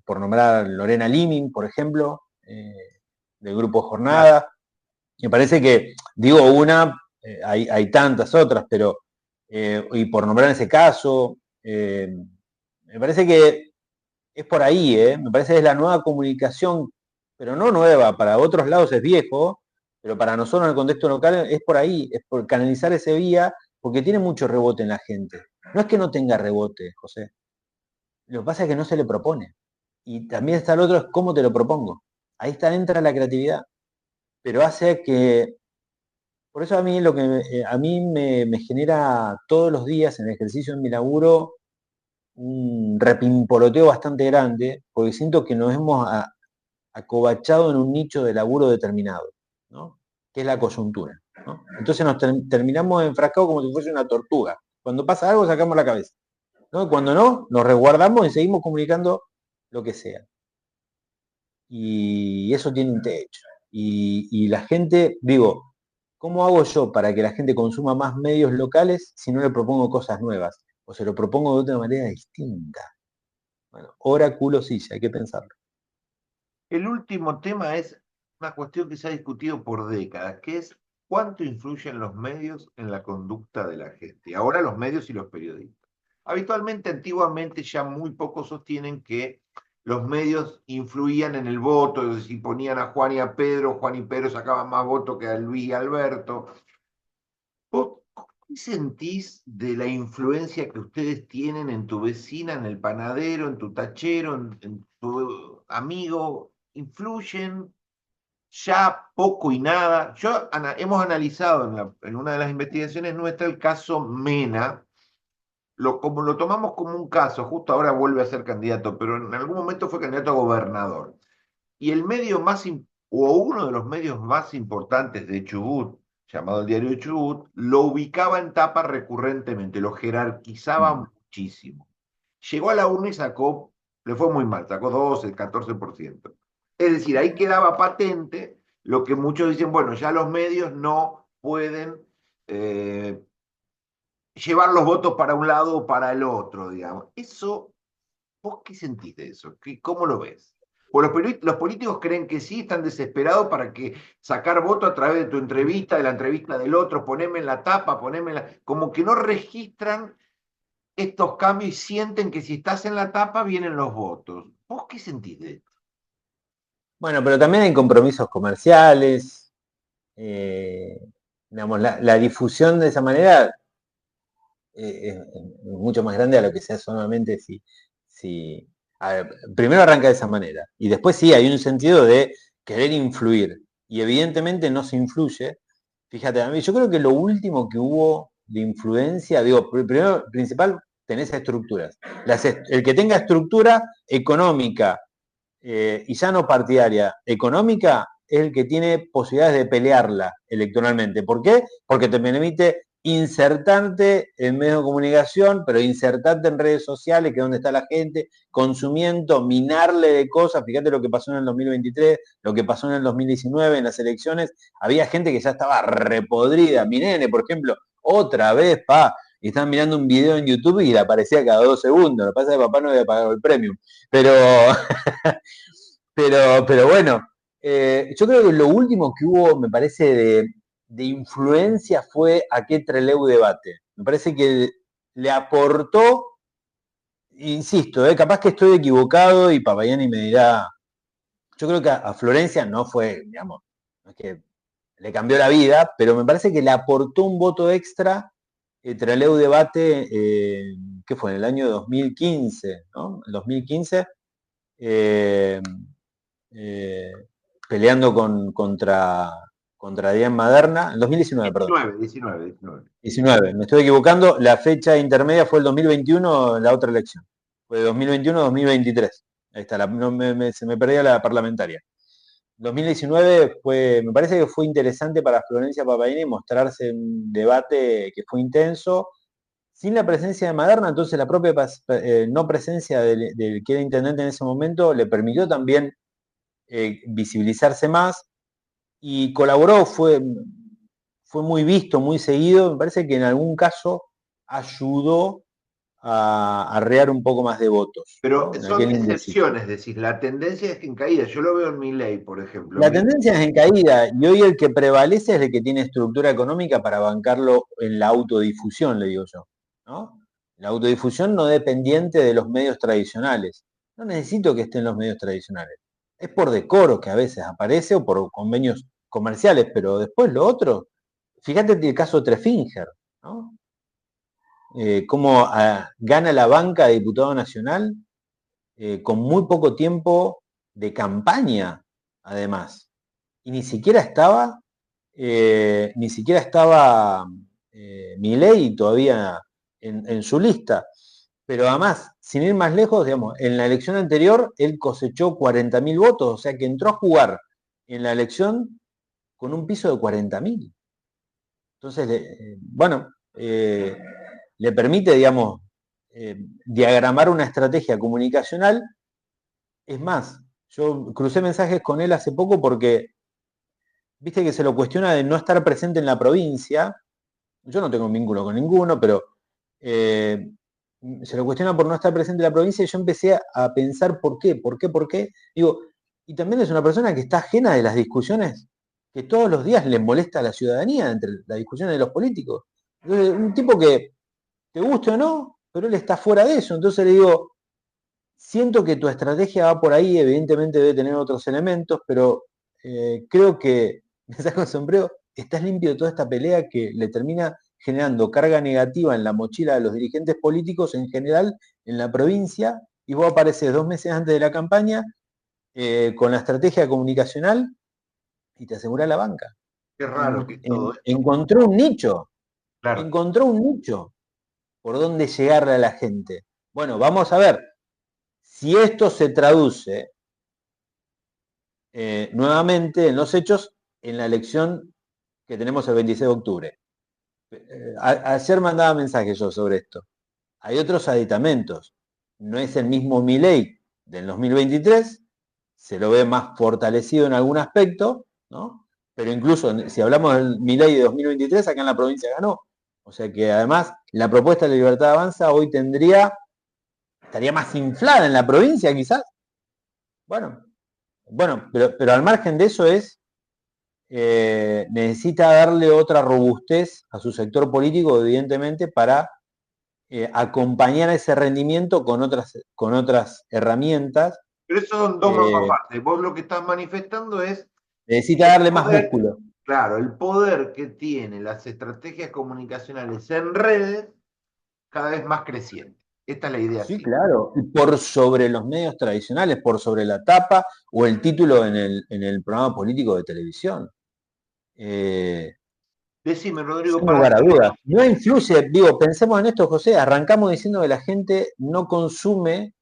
Por nombrar a Lorena Liming, por ejemplo, del grupo claro, Jornada. Me parece que, digo una, hay tantas otras, pero, y por nombrar ese caso, me parece que es por ahí, me parece que es la nueva comunicación, pero no nueva, para otros lados es viejo, pero para nosotros en el contexto local es por ahí, es por canalizar ese vía, porque tiene mucho rebote en la gente. No es que no tenga rebote, José, lo que pasa es que no se le propone. Y también está el otro, es cómo te lo propongo. Ahí está, entra la creatividad, pero hace que, por eso a mí lo que a mí me genera todos los días en el ejercicio en mi laburo, un repimpoloteo bastante grande, porque siento que nos hemos acobachado en un nicho de laburo determinado, ¿no? Que es la coyuntura, ¿no? Entonces nos terminamos enfrascados como si fuese una tortuga. Cuando pasa algo sacamos la cabeza, ¿no? Cuando no, nos resguardamos y seguimos comunicando lo que sea. Y eso tiene un techo. Y la gente, digo, ¿cómo hago yo para que la gente consuma más medios locales si no le propongo cosas nuevas? O se lo propongo de otra manera distinta. Bueno, hora, culo, silla, hay que pensarlo. El último tema es una cuestión que se ha discutido por décadas, que es cuánto influyen los medios en la conducta de la gente. Ahora los medios y los periodistas. Habitualmente, antiguamente, ya muy pocos sostienen que los medios influían en el voto, si ponían a Juan y Pedro sacaban más votos que a Luis y Alberto. ¿Vos qué sentís de la influencia que ustedes tienen en tu vecina, en el panadero, en tu tachero, en tu amigo? ¿Influyen ya poco y nada? Hemos analizado en una de las investigaciones nuestras el caso Mena, como lo tomamos como un caso, justo ahora vuelve a ser candidato, pero en algún momento fue candidato a gobernador. Y el medio o uno de los medios más importantes de Chubut, llamado el Diario de Chubut, lo ubicaba en tapa recurrentemente, lo jerarquizaba muchísimo. Llegó a la urna y le fue muy mal, sacó 12, 14%. Es decir, ahí quedaba patente lo que muchos dicen, bueno, ya los medios no pueden llevar los votos para un lado o para el otro, digamos. Eso, ¿vos qué sentís de eso? ¿Cómo lo ves? Pues los políticos creen que sí, están desesperados para que sacar voto a través de tu entrevista, de la entrevista del otro, poneme en la tapa, poneme en la... Como que no registran estos cambios y sienten que si estás en la tapa vienen los votos. ¿Vos qué sentís de esto? Bueno, pero también hay compromisos comerciales. Digamos, la difusión de esa manera es mucho más grande a lo que sea solamente si a ver, primero arranca de esa manera y después sí hay un sentido de querer influir y evidentemente no se influye. Fíjate, a mí yo creo que lo último que hubo de influencia, digo, primero, principal, tenés estructuras. El que tenga estructura económica y ya no partidaria, económica, es el que tiene posibilidades de pelearla electoralmente. ¿Por qué? Porque te permite insertarte en medios de comunicación, pero insertarte en redes sociales, que es donde está la gente, consumiendo, minarle de cosas. Fíjate lo que pasó en el 2023, lo que pasó en el 2019, en las elecciones. Había gente que ya estaba repodrida. Mi nene, por ejemplo, otra vez, y estaban mirando un video en YouTube y le aparecía cada 2 segundos. Lo que pasa es que papá no había pagado el premium. Pero, pero bueno, yo creo que lo último que hubo, me parece, de influencia fue aquel Trelew debate. Me parece que le aportó, insisto, capaz que estoy equivocado y Papayani me dirá, yo creo que a Florencia no fue, digamos, no es que le cambió la vida, pero me parece que le aportó un voto extra Trelew debate, ¿qué fue? En el año 2015, ¿no? El 2015. Eh, eh, peleando contra Diane Maderna, en 2019, perdón. 19, me estoy equivocando, la fecha intermedia fue el 2021, la otra elección. Fue 2021-2023. Ahí está, se me perdía la parlamentaria. 2019 me parece que fue interesante para Florencia Papayani mostrarse en un debate que fue intenso, sin la presencia de Maderna, entonces la propia no presencia del que era intendente en ese momento le permitió también visibilizarse más y colaboró, fue muy visto, muy seguido, me parece que en algún caso ayudó a arrear un poco más de votos. Pero ¿no? son excepciones, decís, la tendencia es que en caída. Yo lo veo en Milei, por ejemplo. La tendencia es en caída y hoy el que prevalece es el que tiene estructura económica para bancarlo en la autodifusión, le digo yo. ¿no? La autodifusión no dependiente de los medios tradicionales. No necesito que estén en los medios tradicionales. Es por decoro que a veces aparece o por convenios comerciales, pero después lo otro, fíjate el caso de Trefinger, ¿no? Cómo gana la banca de diputado nacional con muy poco tiempo de campaña, además. Y ni siquiera estaba Milei todavía en su lista. Pero además, sin ir más lejos, digamos, en la elección anterior él cosechó 40.000 votos, o sea que entró a jugar en la elección con un piso de 40.000. Entonces, bueno, le permite, digamos, diagramar una estrategia comunicacional. Es más, yo crucé mensajes con él hace poco porque, viste que se lo cuestiona de no estar presente en la provincia. Yo no tengo un vínculo con ninguno, pero se lo cuestiona por no estar presente en la provincia y yo empecé a pensar por qué. Digo, y también es una persona que está ajena de las discusiones que todos los días le molesta a la ciudadanía entre las discusiones de los políticos. Entonces, un tipo que te guste o no, pero él está fuera de eso. Entonces le digo, siento que tu estrategia va por ahí, evidentemente debe tener otros elementos, pero creo que, me saco el sombrero, estás limpio de toda esta pelea que le termina generando carga negativa en la mochila de los dirigentes políticos en general en la provincia, y vos apareces 2 meses antes de la campaña con la estrategia comunicacional y te asegura la banca. Qué raro que es todo esto. Encontró un nicho por donde llegarle a la gente. Bueno, vamos a ver, si esto se traduce nuevamente en los hechos en la elección que tenemos el 26 de octubre. Ayer mandaba mensajes yo sobre esto. Hay otros aditamentos. No es el mismo Milei del 2023, se lo ve más fortalecido en algún aspecto, ¿no? Pero incluso si hablamos del Milei de 2023, acá en la provincia ganó. O sea que además la propuesta de la Libertad Avanza hoy estaría más inflada en la provincia quizás. Bueno, pero al margen de eso necesita darle otra robustez a su sector político, evidentemente, para acompañar ese rendimiento con otras herramientas. Pero eso son dos mapas aparte. Vos lo que estás manifestando es Necesita darle más músculo. Claro, el poder que tienen las estrategias comunicacionales en redes cada vez más creciente. Esta es la idea. Sí, claro. Por sobre los medios tradicionales, por sobre la tapa o el título en el programa político de televisión. Decime, Rodrigo, Sin para lugar a hacer dudas. No influye, digo, pensemos en esto, José, arrancamos diciendo que la gente no consume,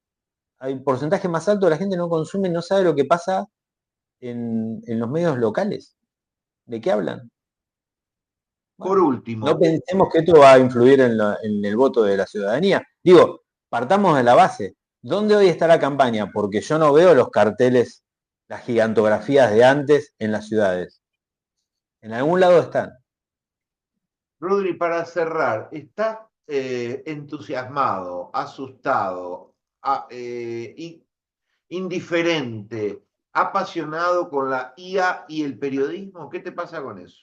hay un porcentaje más alto de la gente no consume, no sabe lo que pasa en los medios locales. ¿De qué hablan? Por Bueno, último, no pensemos que esto va a influir en el voto de la ciudadanía. Digo, partamos de la base. ¿Dónde hoy está la campaña? Porque yo no veo los carteles, las gigantografías de antes en las ciudades. En algún lado están. Rodri, para cerrar, ¿estás entusiasmado, asustado, indiferente, apasionado con la IA y el periodismo? ¿Qué te pasa con eso?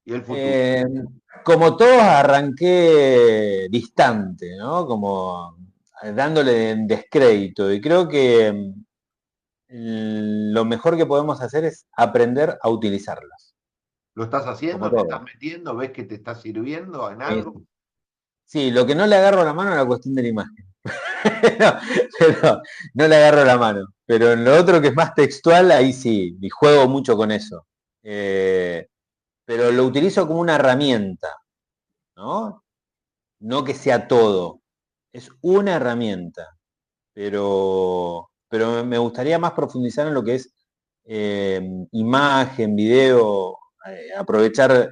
Y el futuro. Como todos arranqué distante, ¿no? Como dándole descrédito. Y creo que lo mejor que podemos hacer es aprender a utilizarlas. ¿Lo estás Como haciendo? ¿Te estás todo. metiendo? ¿Ves que te está sirviendo en algo? Sí, lo que no le agarro la mano es la cuestión de la imagen. No, pero no le agarro la mano. Pero en lo otro que es más textual, ahí sí, y juego mucho con eso. Pero lo utilizo como una herramienta, ¿no? No que sea todo. Es una herramienta. Pero me gustaría más profundizar en lo que es imagen, video, aprovechar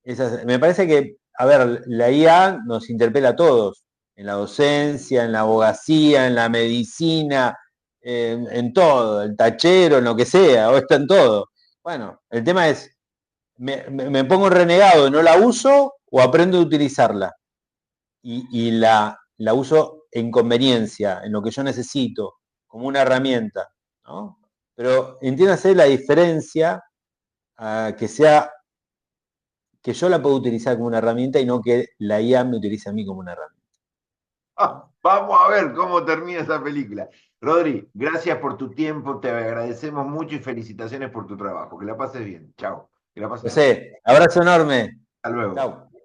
esas. Me parece que, a ver, la IA nos interpela a todos, en la docencia, en la abogacía, en la medicina, en todo, el tachero, en lo que sea, o está en todo. Bueno, el tema es, me pongo renegado y no la uso o aprendo a utilizarla y la uso en conveniencia, en lo que yo necesito, como una herramienta, ¿no? Pero entiéndase la diferencia que sea que yo la puedo utilizar como una herramienta y no que la IA me utilice a mí como una herramienta. Vamos a ver cómo termina esa película. Rodri, gracias por tu tiempo, te agradecemos mucho y felicitaciones por tu trabajo. Que la pases bien. Chao. Que la pases bien. José, abrazo enorme. Hasta luego. Chao.